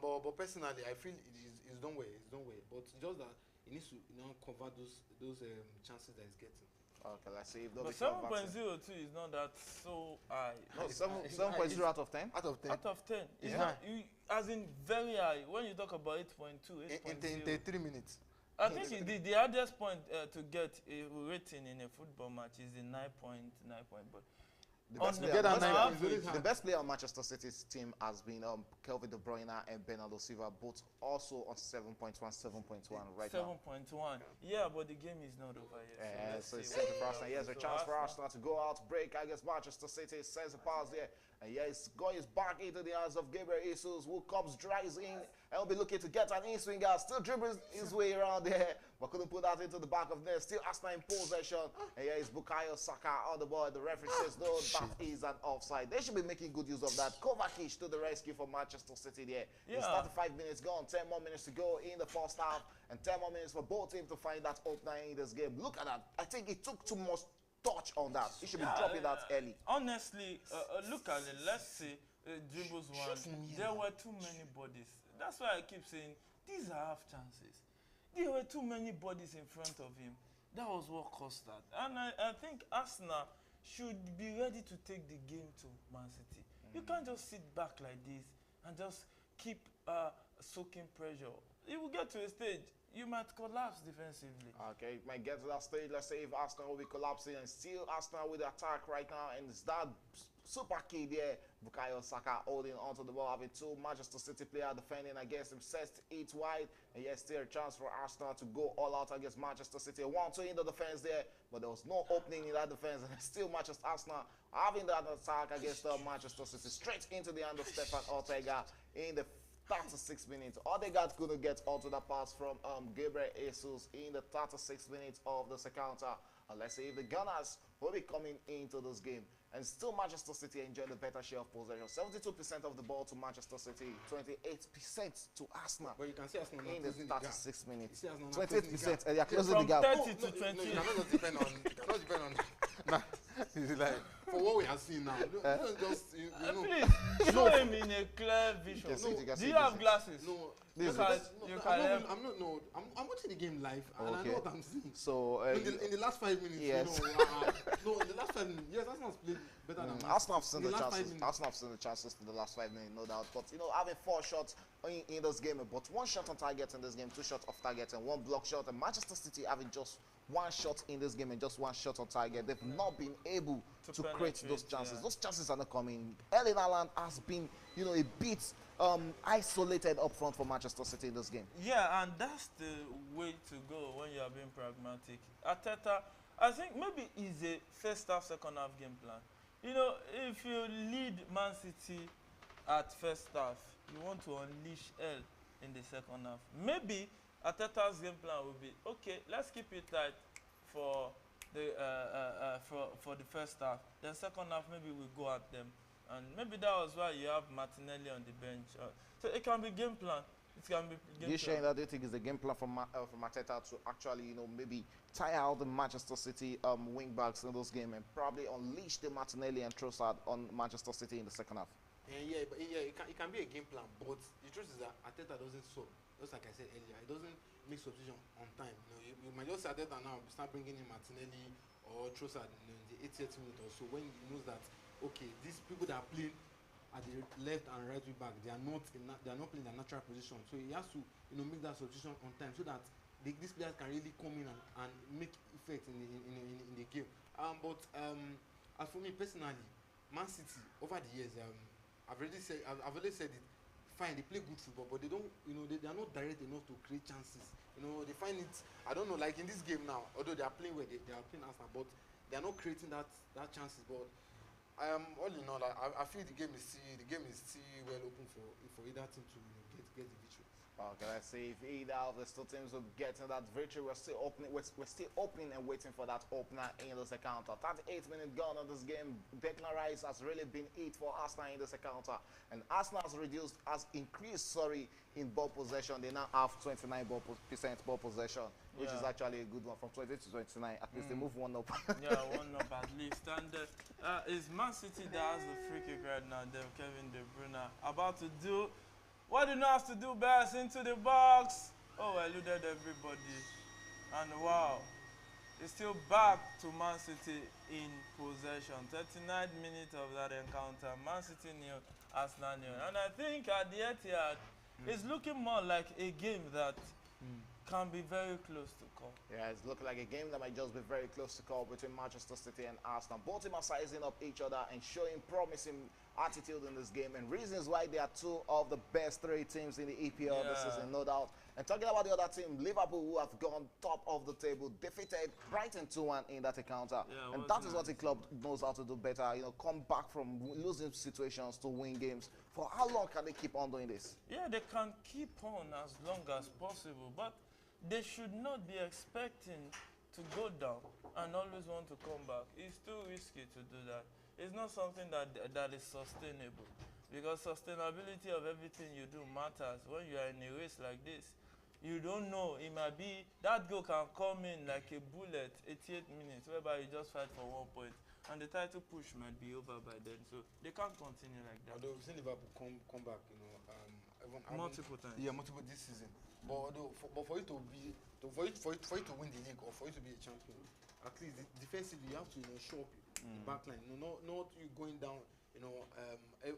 Speaker 2: But personally, I feel it's done well. But just that he needs to cover those chances that he's getting.
Speaker 1: Okay, let's see if
Speaker 3: but 7.02 is not that so high.
Speaker 1: No, 7.0 out of 10.
Speaker 2: Out of 10.
Speaker 3: Out of 10. It's not, as in very high. When you talk about 8.2, 8.0.
Speaker 2: In 3 minutes.
Speaker 3: I think the hardest point to get a rating in a football match is the 9.9 point. But
Speaker 1: The best,
Speaker 3: On
Speaker 1: player,
Speaker 2: Get that
Speaker 3: on
Speaker 2: nine points,
Speaker 3: average.
Speaker 2: only
Speaker 1: the best player on Manchester City's team has been Kelvin De Bruyne and Bernardo Silva, both also on 7.1, 7.1 right now.
Speaker 3: 7.1. Yeah, but the game is not over yet.
Speaker 1: Yeah,
Speaker 3: So
Speaker 1: so it's
Speaker 3: let's see
Speaker 1: simple for
Speaker 3: what
Speaker 1: Arsenal. He has a
Speaker 3: happens.
Speaker 1: chance
Speaker 3: So
Speaker 1: for Arsenal to go out, break against Manchester City, sends a pass there. And yeah, he's got his back into the hands of Gabriel Jesus, who comes, drives in, and will be looking to get an in-swinger. Still dribbles his way around there, but couldn't put that into the back of net. Still Arsenal in possession. And yeah, it's Bukayo Saka on the ball. The referee says, no, that is an offside. They should be making good use of that. Kovacic to the rescue for Manchester City there.
Speaker 3: Yeah.
Speaker 1: It's 35 minutes gone, 10 more minutes to go in the first half, and 10 more minutes for both teams to find that opener in this game. Look at that. I think it took too much touch on that. He should be dropping that early.
Speaker 3: Honestly, look at it. Let's see, dribbles one. There were too many bodies. That's why I keep saying these are half chances. There were too many bodies in front of him. That was what caused that. And I think Arsenal should be ready to take the game to Man City. You can't just sit back like this and just keep soaking pressure. It will get to a stage you might collapse defensively.
Speaker 1: Okay, it might get to that stage. Let's say if Arsenal will be collapsing and still Arsenal with the attack right now, and it's that super kid there, Bukayo Saka holding onto the ball, having two Manchester City players defending against him, sets it wide, and yes, still a chance for Arsenal to go all out against Manchester City. 1-2 in the defense there, but there was no opening in that defense, and still Manchester Arsenal having that attack against Manchester City, straight into the hand of Stefan Ortega in the 36 minutes. Odegaard couldn't get onto the pass from Gabriel Jesus in the 36 minutes of the second half. And let's see if the Gunners will be coming into this game. And still Manchester City enjoy the better share of possession. 72% of the ball to Manchester City, 28% to Arsenal.
Speaker 2: But you can see Arsenal
Speaker 1: In the 36 minutes.
Speaker 2: You see Arsenal not closing the
Speaker 1: 28%,
Speaker 2: gap.
Speaker 1: and they are closing
Speaker 3: From
Speaker 1: the gap.
Speaker 3: 30 to 20.
Speaker 2: No, you cannot just depend on. You cannot depend on. Nah, it's like for what we are seeing now. You don't just you know.
Speaker 3: Please show him in a clear vision.
Speaker 1: You can see it, you can
Speaker 3: Do
Speaker 1: see
Speaker 3: you
Speaker 1: it,
Speaker 3: have
Speaker 1: you
Speaker 3: glasses?
Speaker 2: No,
Speaker 1: This
Speaker 3: You
Speaker 1: is-
Speaker 3: can, you can
Speaker 2: I'm watching the game live and I
Speaker 1: Okay.
Speaker 2: know what I'm seeing.
Speaker 1: So,
Speaker 2: In the last 5 minutes,
Speaker 1: yes.
Speaker 2: you know, no, in the last 5 minutes, yes, Arsenal's played better than us.
Speaker 1: Arsenal have seen
Speaker 2: In
Speaker 1: the
Speaker 2: last 5
Speaker 1: chances.
Speaker 2: minutes.
Speaker 1: Arsenal have seen the chances for the last 5 minutes, no doubt. But you know, having 4 shots in this game, but 1 shot on target in this game, 2 shots off target, and 1 block shot. And Manchester City having just 1 shot in this game and just 1 shot on target. They've not been able to create those
Speaker 3: penetrate,
Speaker 1: chances.
Speaker 3: yeah.
Speaker 1: Those chances are not coming. Erling Haaland has been, you know, a bit isolated up front for Manchester City in this game.
Speaker 3: Yeah, and that's the way to go when you are being pragmatic. Arteta, I think maybe is a first half, second half game plan. You know, if you lead Man City at first half, you want to unleash hell in the second half. Maybe Arteta's game plan will be, okay, let's keep it tight for the for the first half. Then second half, maybe we go at them. And maybe that was why you have Martinelli on the bench. So it can be game plan. It can be game
Speaker 1: You sharing
Speaker 3: plan.
Speaker 1: that? Do you think is the game plan for Arteta to actually, you know, maybe tire out the Manchester City wing backs in this game and probably unleash the Martinelli and Trossard on Manchester City in the second half?
Speaker 2: Yeah, but yeah, it can be a game plan, but the truth is that Arteta doesn't sub. Just like I said earlier, it doesn't make substitution on time. You know, you might just say Arteta now start bringing in Martinelli or Trossard in the 80th minute or so when he knows that okay, these people that are playing at the left and right wing back, they are not playing their natural position. So he has to make that substitution on time so that these players can really come in and make effect in the game. But as for me personally, Man City over the years, I've already said it. Fine, they play good football, but they don't, they are not direct enough to create chances. They find it. I don't know, like in this game now, although they are playing where they are playing Arsenal, but they are not creating that chances. But all in all, I feel the game is still well open for either team to get the victory.
Speaker 1: Okay, let's see if either of the two teams will get in that victory. We're still opening and waiting for that opener in the second half. 38 minutes gone on this game. Declan Rice has really been it for Arsenal in the second half. And Arsenal has increased in ball possession. They now have 29% ball possession, which is actually a good one. From 20 to 29, at least they move 1 up.
Speaker 3: Yeah, 1 up at least. And it's Man City that has the free kick right now. Kevin De Bruyne about to do what he knows to do best, into the box. Oh, eluded everybody. And wow, it's still back to Man City in possession. 39 minutes of that encounter. Man City nil, Arsenal nil. And I think at the Etihad, it's looking more like a game that can be very close to call.
Speaker 1: Yeah, it's looking like a game that might just be very close to call between Manchester City and Arsenal. Both teams are sizing up each other and showing promising attitude in this game, and reasons why they are two of the best three teams in the EPL this
Speaker 3: Yeah.
Speaker 1: season, no doubt. And talking about the other team, Liverpool, who have gone top of the table, defeated Brighton 2-1 in that encounter.
Speaker 3: Yeah,
Speaker 1: And
Speaker 3: it
Speaker 1: that
Speaker 3: wasn't
Speaker 1: is what the
Speaker 3: nice.
Speaker 1: club knows how to do better, come back from losing situations to win games. For how long can they keep on doing this?
Speaker 3: Yeah, they can keep on as long as possible, but they should not be expecting to go down and always want to come back. It's too risky to do that. It's not something that is sustainable, because sustainability of everything you do matters. When you are in a race like this, you don't know, it might be that goal can come in like a bullet 88 minutes, whereby you just fight for 1 point and the title push might be over by then, so they can't continue like that.
Speaker 2: Although we've seen Liverpool come back,
Speaker 3: Multiple times.
Speaker 2: Yeah, multiple this season. But although for you to be for you to win the league, or for you to be a champion, at least defensively you have to show up the back line. Not you going down,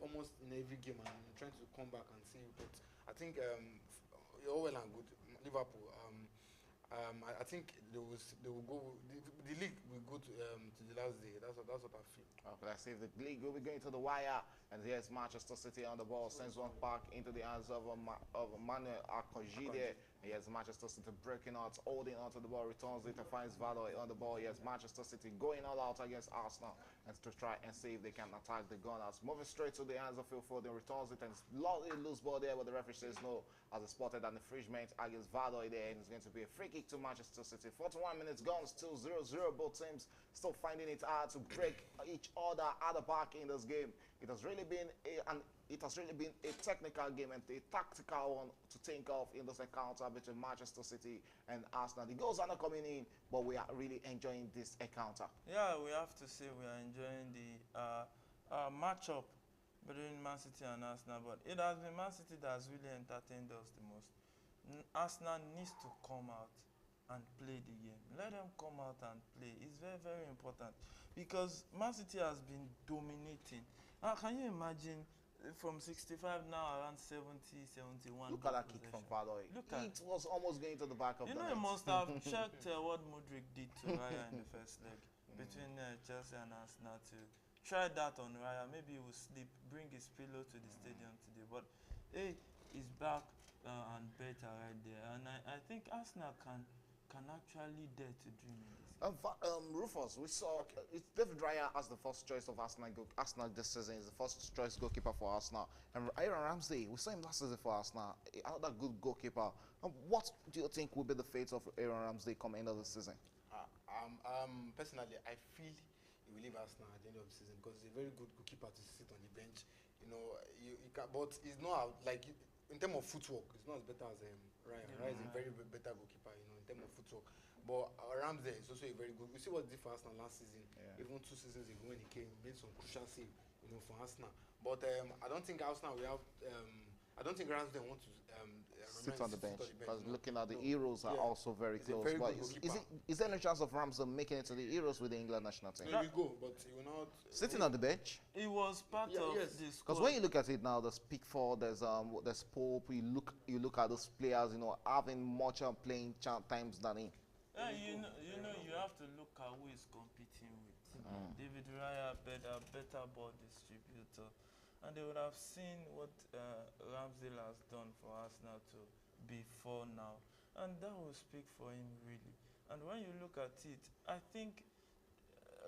Speaker 2: almost in every game and trying to come back and save. But I think all well and good. Liverpool. I think they will go. The league will go to the last day. That's what I feel.
Speaker 1: Okay, let's see if the league will be going to the wire. And here's Manchester City on the ball. Sends one back into the hands of Manuel Akonji there. Here's Manchester City breaking out, holding onto the ball, returns it and finds Valo on the ball. Here's Manchester City going all out against Arsenal and to try and see if they can attack the Gunners. Moving straight to the hands of Phil Foden, returns it and loose ball there, but the referee says no, as he spotted an infringement against Valo there, and it's going to be a free kick to Manchester City. 41 minutes gone, still 0-0. Both teams still finding it hard to break each other at the back in this game. It has really been a technical game and a tactical one to think of in this encounter between Manchester City and Arsenal. The goals are not coming in, but we are really enjoying this encounter.
Speaker 3: Yeah, we have to say we are enjoying the matchup between Man City and Arsenal, but it has been Man City that has really entertained us the most. Arsenal needs to come out and play the game. Let them come out and play. It's very, very important, because Man City has been dominating. Can you imagine from 65 now around 70, 71?
Speaker 1: Look at that kick from Valoy. It was almost going to the back of the net.
Speaker 3: You must have checked what Modric did to Raya in the first leg between Chelsea and Arsenal to try that on Raya. Maybe he will sleep, bring his pillow to the stadium today. But hey, he's back and better right there. And I think Arsenal can actually dare to dream in this.
Speaker 1: Rufus, we saw David Raya as the first choice of Arsenal this season. Is the first choice goalkeeper for Arsenal. And Aaron Ramsey, we saw him last season for Arsenal, another good goalkeeper. What do you think will be the fate of Aaron Ramsey come end of the season?
Speaker 2: Personally, I feel he will leave Arsenal at the end of the season, because he's a very good goalkeeper to sit on the bench. You can, but he's not like in terms of footwork, it's not as better as Ryan. Ryan is a very better goalkeeper, in terms of footwork. But Ramsey is also a very good. We see what he did for Arsenal last season, even 2 seasons ago when he came, made some crucial save, for Arsenal. But I don't think Arsenal will have. I don't think Ramsey want to
Speaker 1: sit on the bench. Because looking at the Euros are also very close.
Speaker 2: Very
Speaker 1: but
Speaker 2: good
Speaker 1: is there any chance of Ramsey making it to the Euros with the England national team?
Speaker 2: He will go, but he will not.
Speaker 1: Sitting on the bench?
Speaker 3: He was part of this.
Speaker 1: Because when you look at it now, there's Pickford, there's Pope. You look at those players, having much playing times than him.
Speaker 3: Yeah, you have to look at who is competing with. David Raya, better ball distributor, and they would have seen what Ramsdale has done for Arsenal before now, and that will speak for him really. And when you look at it, I think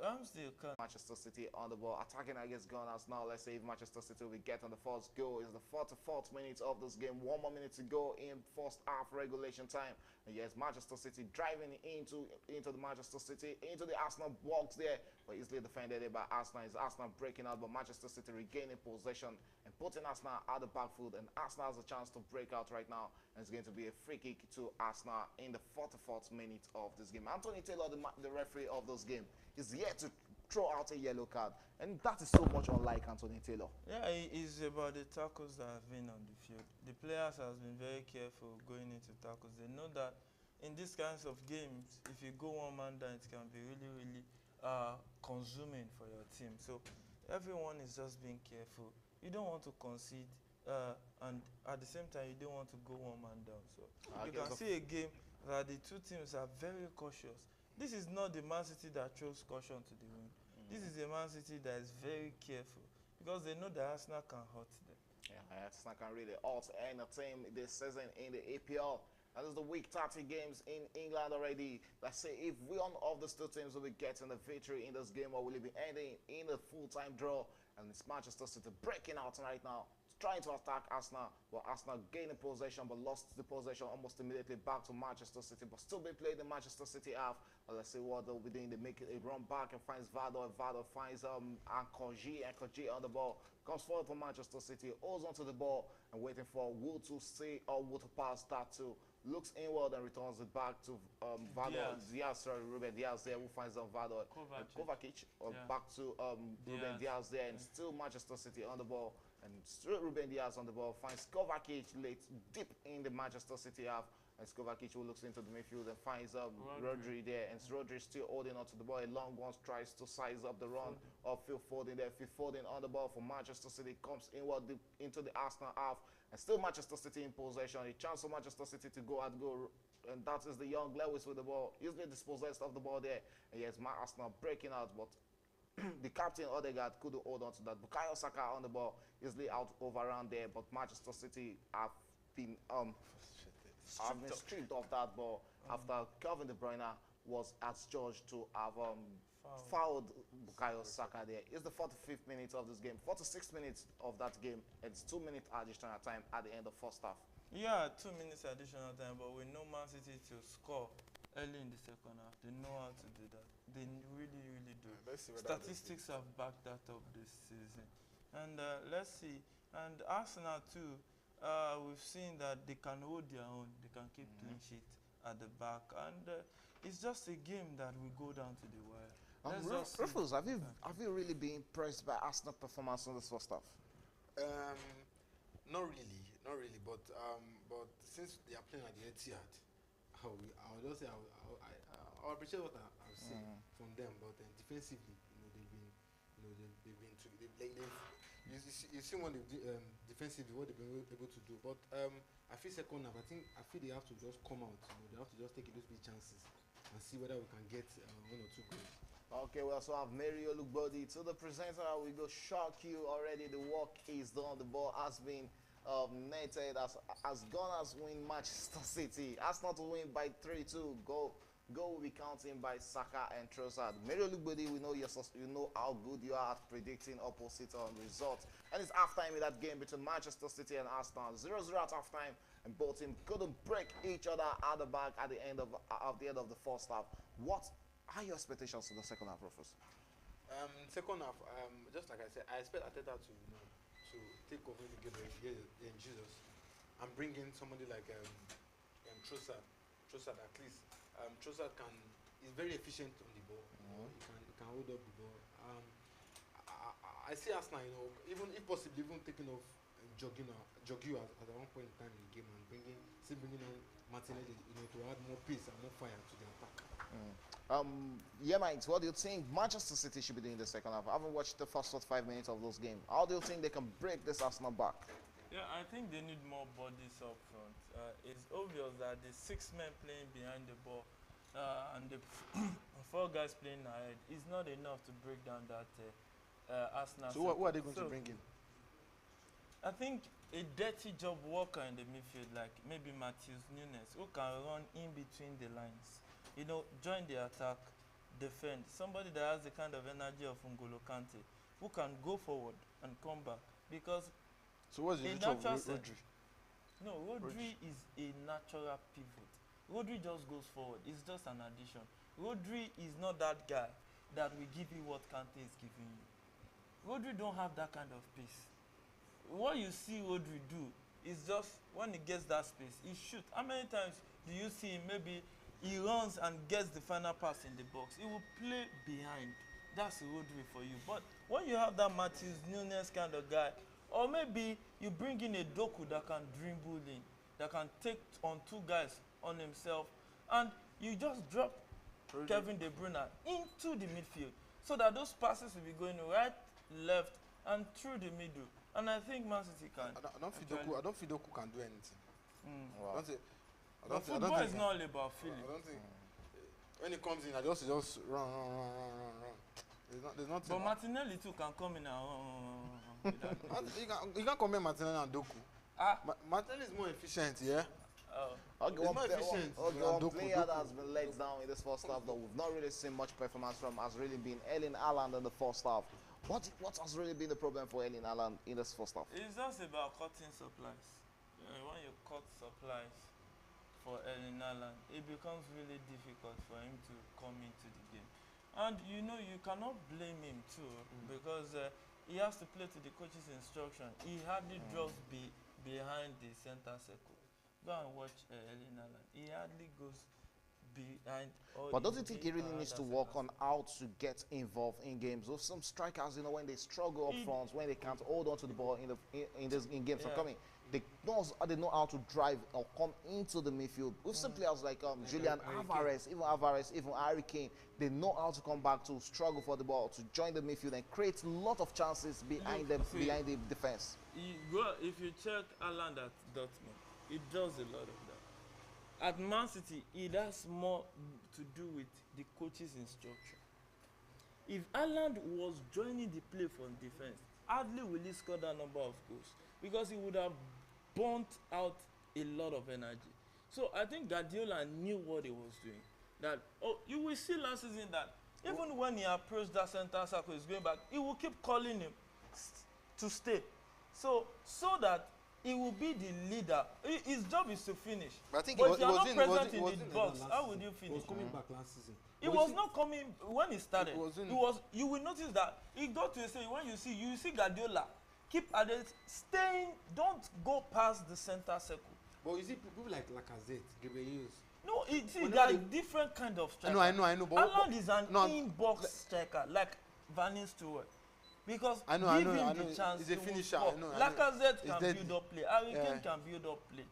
Speaker 3: Ramsdale can.
Speaker 1: Manchester City on the ball, attacking against Gunners now. Let's see if Manchester City will get on the first goal. It's the 44th minute of this game. 1 more minute to go in first half regulation time. And yes, Manchester City driving into the Manchester City, into the Arsenal box there, but easily defended there by Arsenal. It's Arsenal breaking out, but Manchester City regaining possession and putting Arsenal at the back foot. And Arsenal has a chance to break out right now. And it's going to be a free kick to Arsenal in the 44th minute of this game. Anthony Taylor, the referee of this game, is yet to throw out a yellow card, and that is so much unlike Anthony Taylor.
Speaker 3: Yeah, it's about the tackles that have been on the field. The players have been very careful going into tackles. They know that in these kinds of games, if you go one man down, it can be really, really consuming for your team. So everyone is just being careful. You don't want to concede, and at the same time, you don't want to go one man down. So you can see a game that the two teams are very cautious. This is not the Man City that throws caution to the wind. This is a Man City that is very careful because they know that Arsenal can hurt them.
Speaker 1: Yeah, Arsenal can really also end a team this season in the APL. That is the week 30 games in England already. Let's say if one of these two teams will be getting the victory in this game, or will it be ending in a full-time draw? And it's Manchester City breaking out right now, trying to attack Arsenal, but Arsenal gaining possession, but lost the possession almost immediately back to Manchester City, but still being played in Manchester City half. Let's see what they'll be doing. They make a run back and finds Vado, and Vado finds Ankoji on the ball. Comes forward for Manchester City, holds onto the ball and waiting for Wood to see or Wood to pass that to. Looks inward and returns it back to Vado. Ruben Diaz there, who finds Vado. Kovacic back to Ruben Diaz there, and still Manchester City on the ball. And still Ruben Diaz on the ball finds Kovacic late deep in the Manchester City half. And Kovacic, who looks into the midfield and finds Rodri there, and Rodri still holding on to the ball. A long one tries to size up the run of Phil Foden there. Phil Foden on the ball for Manchester City, comes inward deep into the Arsenal half, and still Manchester City in possession. A chance for Manchester City to go and go, and that is the young Lewis with the ball, easily dispossessed of the ball there. And yes, Arsenal breaking out, but the captain Odegaard couldn't hold on to that. Bukayo Saka on the ball, easily out overrun there, but Manchester City have been stripped of that ball after Kevin De Bruyne was adjudged to have fouled Bukayo Saka there. It's the 45th minute of this game, 46 minutes of that game. It's 2 minute additional time at the end of first half.
Speaker 3: Yeah, 2 minutes additional time, but we know Man City to score early in the second half. They know how to do that. They really, really do. Statistics have backed that up this season. And let's see. And Arsenal too, we've seen that they can hold their own. They can keep clean sheet at the back. And it's just a game that will go down to the wire.
Speaker 1: Rufus, have you really been impressed by Arsenal performance in this first half?
Speaker 2: Not really. But since they are playing at the Etihad, I would just say I appreciate what I've seen from them. But defensively, you see when they defensively what they've been able to do. But I feel second half, I feel they have to just come out. They have to just take a little bit chances and see whether we can get 1 or 2 goals.
Speaker 1: Okay, we also have Mario Lugbodi to the presenter. We go shock you already. The work is done. The ball has been netted as gone as win Manchester City. Arsenal to win by 3-2. Goal will be counting by Saka and Trossard. Mario Lugbodi, we know you know how good you are at predicting opposite results. And it's halftime in that game between Manchester City and Arsenal. 0-0 at halftime, and both teams couldn't break each other at the back at the end of the first half. What are your expectations for the second half, Rufus?
Speaker 2: Second half, just like I said, I expect Arteta to take over the game in Jesus and bring in somebody like Trossard. Trossard at least. Trossard is very efficient on the ball. He can hold up the ball. I see Arsenal, even if possible, even taking off Jorginho at one point in time in the game and bringing on Martinelli, to add more pace and more fire to the attack.
Speaker 1: Yeah, Mike, what do you think Manchester City should be doing in the second half? I haven't watched the first 5 minutes of those games. How do you think they can break this Arsenal back?
Speaker 3: Yeah, I think they need more bodies up front. It's obvious that the 6 men playing behind the ball and the 4 guys playing ahead is not enough to break down that Arsenal.
Speaker 2: So what are they going to bring in?
Speaker 3: I think a dirty job worker in the midfield, like maybe Matheus Nunes, who can run in between the lines. Join the attack, defend. Somebody that has the kind of energy of N'Golo Kante, who can go forward and come back. Because
Speaker 2: so what's the nature of Rodri?
Speaker 3: No, Rodri is a natural pivot. Rodri just goes forward. It's just an addition. Rodri is not that guy that will give you what Kante is giving you. Rodri don't have that kind of pace. What you see Rodri do is just when he gets that space, he shoots. How many times do you see him? Maybe he runs and gets the final pass in the box. He will play behind. That's Rodri for you. But when you have that Matheus Nunes kind of guy, or maybe you bring in a Doku that can dribble in, that can take on 2 guys on himself, and you just drop Kevin De Bruyne into the midfield so that those passes will be going right, left, and through the middle. And I think Man City can.
Speaker 2: I don't feel Doku can do anything.
Speaker 1: Wow.
Speaker 3: But football is not all about feeling.
Speaker 2: I don't think when he comes in, I just run. There's nothing.
Speaker 3: But Martinelli too can come in and
Speaker 2: You can't compare Martinelli and Doku. Martinelli is more efficient, yeah.
Speaker 1: Okay,
Speaker 2: He's more efficient.
Speaker 1: one player that has been let down in this first half that we've not really seen much performance from has really been Erling Haaland in the first half. What has really been the problem for Erling Haaland in this first half?
Speaker 3: It's just about cutting supplies. When you cut supplies for Erling Haaland, it becomes really difficult for him to come into the game. And you cannot blame him too, because he has to play to the coach's instruction. He hardly drops behind the center circle. Go and watch Erling Haaland. He hardly goes behind.
Speaker 1: But don't you think he really needs to work on how to get involved in games? With some strikers, when they struggle up front, when they can't hold on to the ball in games are coming, they know how to drive or come into the midfield. With some players like Julian Alvarez, even Harry Kane, they know how to come back to struggle for the ball, to join the midfield and create a lot of chances behind the defense.
Speaker 3: If you check Haaland at Dortmund, he does a lot of that. At Man City, it has more to do with the coach's instruction. If Haaland was joining the play from defense, hardly will he score that number of goals, because he would have burnt out a lot of energy. So I think Guardiola knew what he was doing. That you will see last season that even when he approached that center circle, he's going back, he will keep calling him to stay. So that he will be the leader. His job is to finish. But if you are not present in the box, how would you finish?
Speaker 2: He was coming back last season.
Speaker 3: He was not coming when he started. You will notice that he got to a stage when you see Guardiola keep at it, staying, don't go past the center circle.
Speaker 2: But you see people like Lacazette, Gabriel.
Speaker 3: No, there are different kind of strikers.
Speaker 2: I know. But
Speaker 3: Haaland is an in-box striker, like Van Nistelrooy. Because give him the chance,
Speaker 2: he's a finisher.
Speaker 3: Lacazette can build up play. Harry Kane can build up play.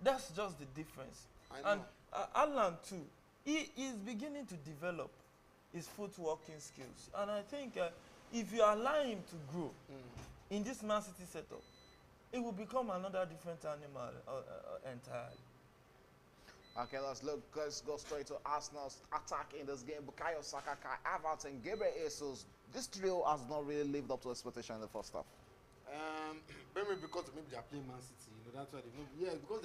Speaker 3: That's just the difference. And Haaland too, he is beginning to develop his footworking skills. And I think if you allow him to grow in this Man City setup, it will become another different animal entirely.
Speaker 1: Okay, let's go straight to Arsenal's attack in this game. Bukayo Saka, Kai Havertz, and Gabriel Jesus. This trio has not really lived up to expectation in the first half.
Speaker 2: Maybe because they are playing Man City, that's why they know. Yeah, because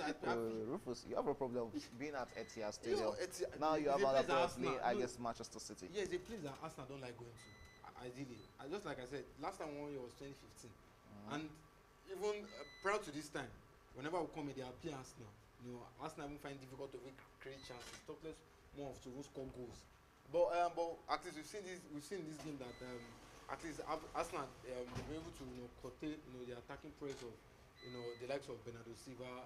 Speaker 1: Rufus, you have a problem being at Etihad Stadium. Now you have another play against Manchester City.
Speaker 2: Yes, the place that Arsenal don't like going to. Ideally, just like I said, last time one year was 2015, and even prior to this time, whenever we come in, they are playing Arsenal. Arsenal even find it difficult to create chances. Talk less more of to score goals. But at least we've seen this game that at least Arsenal they were able to curtail the attacking press of the likes of Bernardo Silva,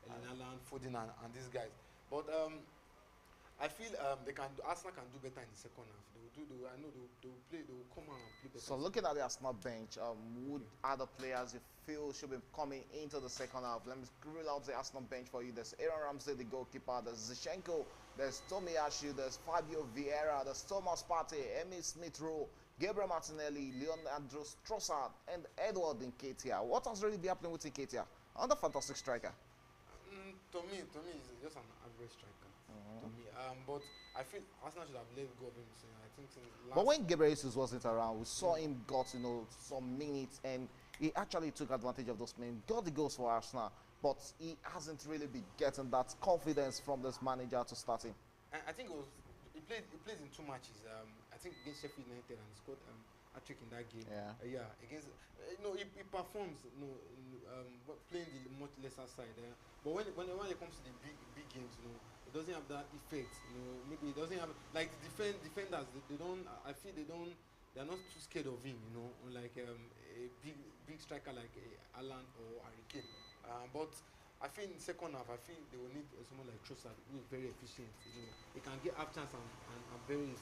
Speaker 2: Erling Haaland, Foden, and these guys. But I feel Arsenal can do better in the second half. I know they will come out and play better.
Speaker 1: So looking at the Arsenal bench, would other players you feel should be coming into the second half? Let me rule out the Arsenal bench for you. There's Aaron Ramsey, the goalkeeper. There's Zinchenko. There's Tomiyasu. There's Fabio Vieira. There's Thomas Partey, Emil Smith-Rowe, Gabriel Martinelli, Leandro Trossard, and Edward Nketiah. What has really been happening with Nketiah? Another fantastic striker.
Speaker 2: To me, he's just an average striker. To me, but I feel Arsenal should have let go of him.
Speaker 1: But when Gabriel Jesus wasn't around, we saw him got some minutes, and he actually took advantage of those minutes, got the goals for Arsenal, but he hasn't really been getting that confidence from this manager to start him.
Speaker 2: I think he played in 2 matches. I think against Sheffield United, and he scored a trick in that game. Against he performs playing the much lesser side. But when it comes to the big games, it doesn't have that effect. Maybe it doesn't have like the defenders. They don't. I feel they're not too scared of him. Unlike a big striker like Haaland or Harry Kane. But I feel in the second half, I feel they will need someone like Trossard who is very efficient. He can get half chance and variance.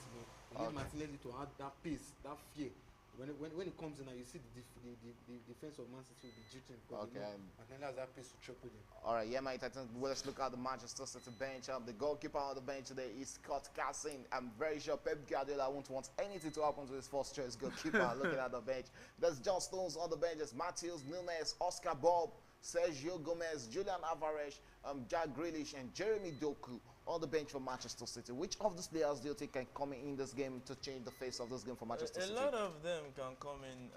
Speaker 2: They need Martinelli to add that pace, that fear. When it comes in, you see the defense of Man City will be jitting. Martinelli has that pace to triple him.
Speaker 1: All right, yeah, mate. I think let's look at the Manchester City bench. The goalkeeper on the bench today is Scott Carson. I'm very sure Pep Guardiola won't want anything to happen to his first choice goalkeeper. Looking at the bench, there's John Stones on the bench. There's Matheus Nunes, Oscar Bob, Sergio Gomez, Julian Alvarez, Jack Grealish, and Jeremy Doku on the bench for Manchester City. Which of these players do you think can come in this game to change the face of this game for Manchester City?
Speaker 3: A lot of them can come in.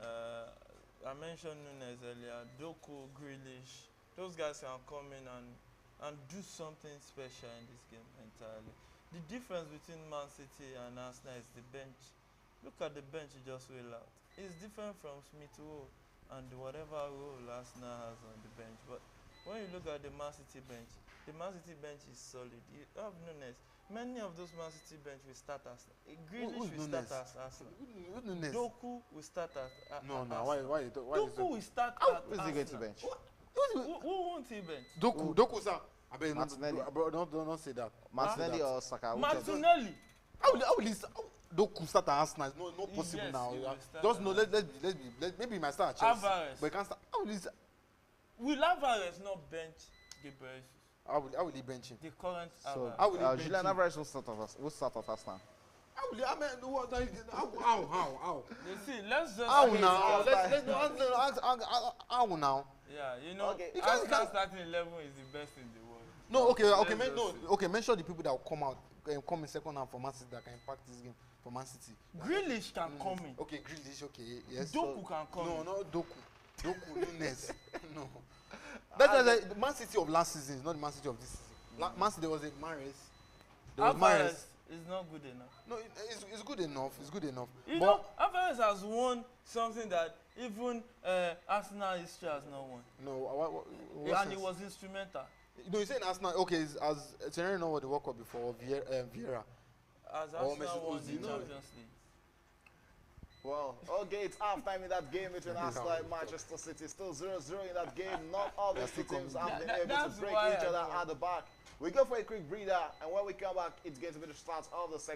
Speaker 3: I mentioned Nunes earlier, Doku, Grealish. Those guys can come in and do something special in this game entirely. The difference between Man City and Arsenal is the bench. Look at the bench you just wheel out. It's different from Smith Rowe and whatever role Arsenal has on the bench. But when you look at the Man City bench is solid. You have Nunes. Many of those Man City bench will start as Grealish will start as Arsenal. Doku will start as
Speaker 2: No,
Speaker 3: Arsenal.
Speaker 2: why
Speaker 3: Doku will start
Speaker 1: Who
Speaker 3: at
Speaker 1: is he going to
Speaker 3: Arsenal.
Speaker 1: bench?
Speaker 3: Who won't he bench?
Speaker 2: Doku, sir. I bet
Speaker 1: Martinelli.
Speaker 2: don't say that.
Speaker 1: Martinelli or Saka? Which of them?
Speaker 3: Martinelli.
Speaker 2: How will he Doku start at Arsenal? It's not possible
Speaker 3: Yes,
Speaker 2: now.
Speaker 3: he will start
Speaker 2: Just no,
Speaker 3: at
Speaker 2: maybe he might start at Chelsea.
Speaker 3: Alvarez.
Speaker 2: But he can't start.
Speaker 3: Will Alvarez not bench Gabriel Jesus?
Speaker 2: How will he bench him?
Speaker 3: The current
Speaker 1: So,
Speaker 3: Alvarez.
Speaker 2: How will he bench
Speaker 1: Julian
Speaker 2: him?
Speaker 1: Alvarez will start at Arsenal.
Speaker 2: How will he? I mean, how?
Speaker 3: You see, let's just
Speaker 2: How
Speaker 3: say
Speaker 2: now?
Speaker 3: it's-
Speaker 2: How now?
Speaker 3: Yeah, you know,
Speaker 1: Okay.
Speaker 3: Arsenal starting 11 is the best in the world.
Speaker 2: No, okay,
Speaker 3: Let's just say.
Speaker 2: okay. Mention the people that will come out, come in second half for Man City that can impact this game for Man City.
Speaker 3: Grealish can come in.
Speaker 2: Okay, Grealish. Okay, yes.
Speaker 3: Doku can come in.
Speaker 2: No, Doku, Nunes. No. That's like the Man City of last season is not the Man City of this season. Man City, there was a Mahrez. There was Mahrez.
Speaker 3: Alvarez is not good enough.
Speaker 2: No, it's good enough. It's good enough.
Speaker 3: You
Speaker 2: But-
Speaker 3: know, Alvarez has won something that even Arsenal history has not won.
Speaker 2: No, what
Speaker 3: And he
Speaker 2: sense?
Speaker 3: was instrumental.
Speaker 2: No, you saying Arsenal? Okay, as Thierry know what the World Cup before Vieira.
Speaker 3: As
Speaker 2: Or
Speaker 3: Arsenal
Speaker 2: Mesut
Speaker 3: won
Speaker 2: Ozil,
Speaker 3: the
Speaker 2: no.
Speaker 3: Champions League.
Speaker 1: Well, okay, it's halftime in that game between Arsenal and Manchester City. Still 0-0 in that game. None of these two teams have been able to
Speaker 3: That's
Speaker 1: break
Speaker 3: why
Speaker 1: each
Speaker 3: I
Speaker 1: other
Speaker 3: know.
Speaker 1: at the back. We go for a quick breather, and when we come back, it's going to be the start of the second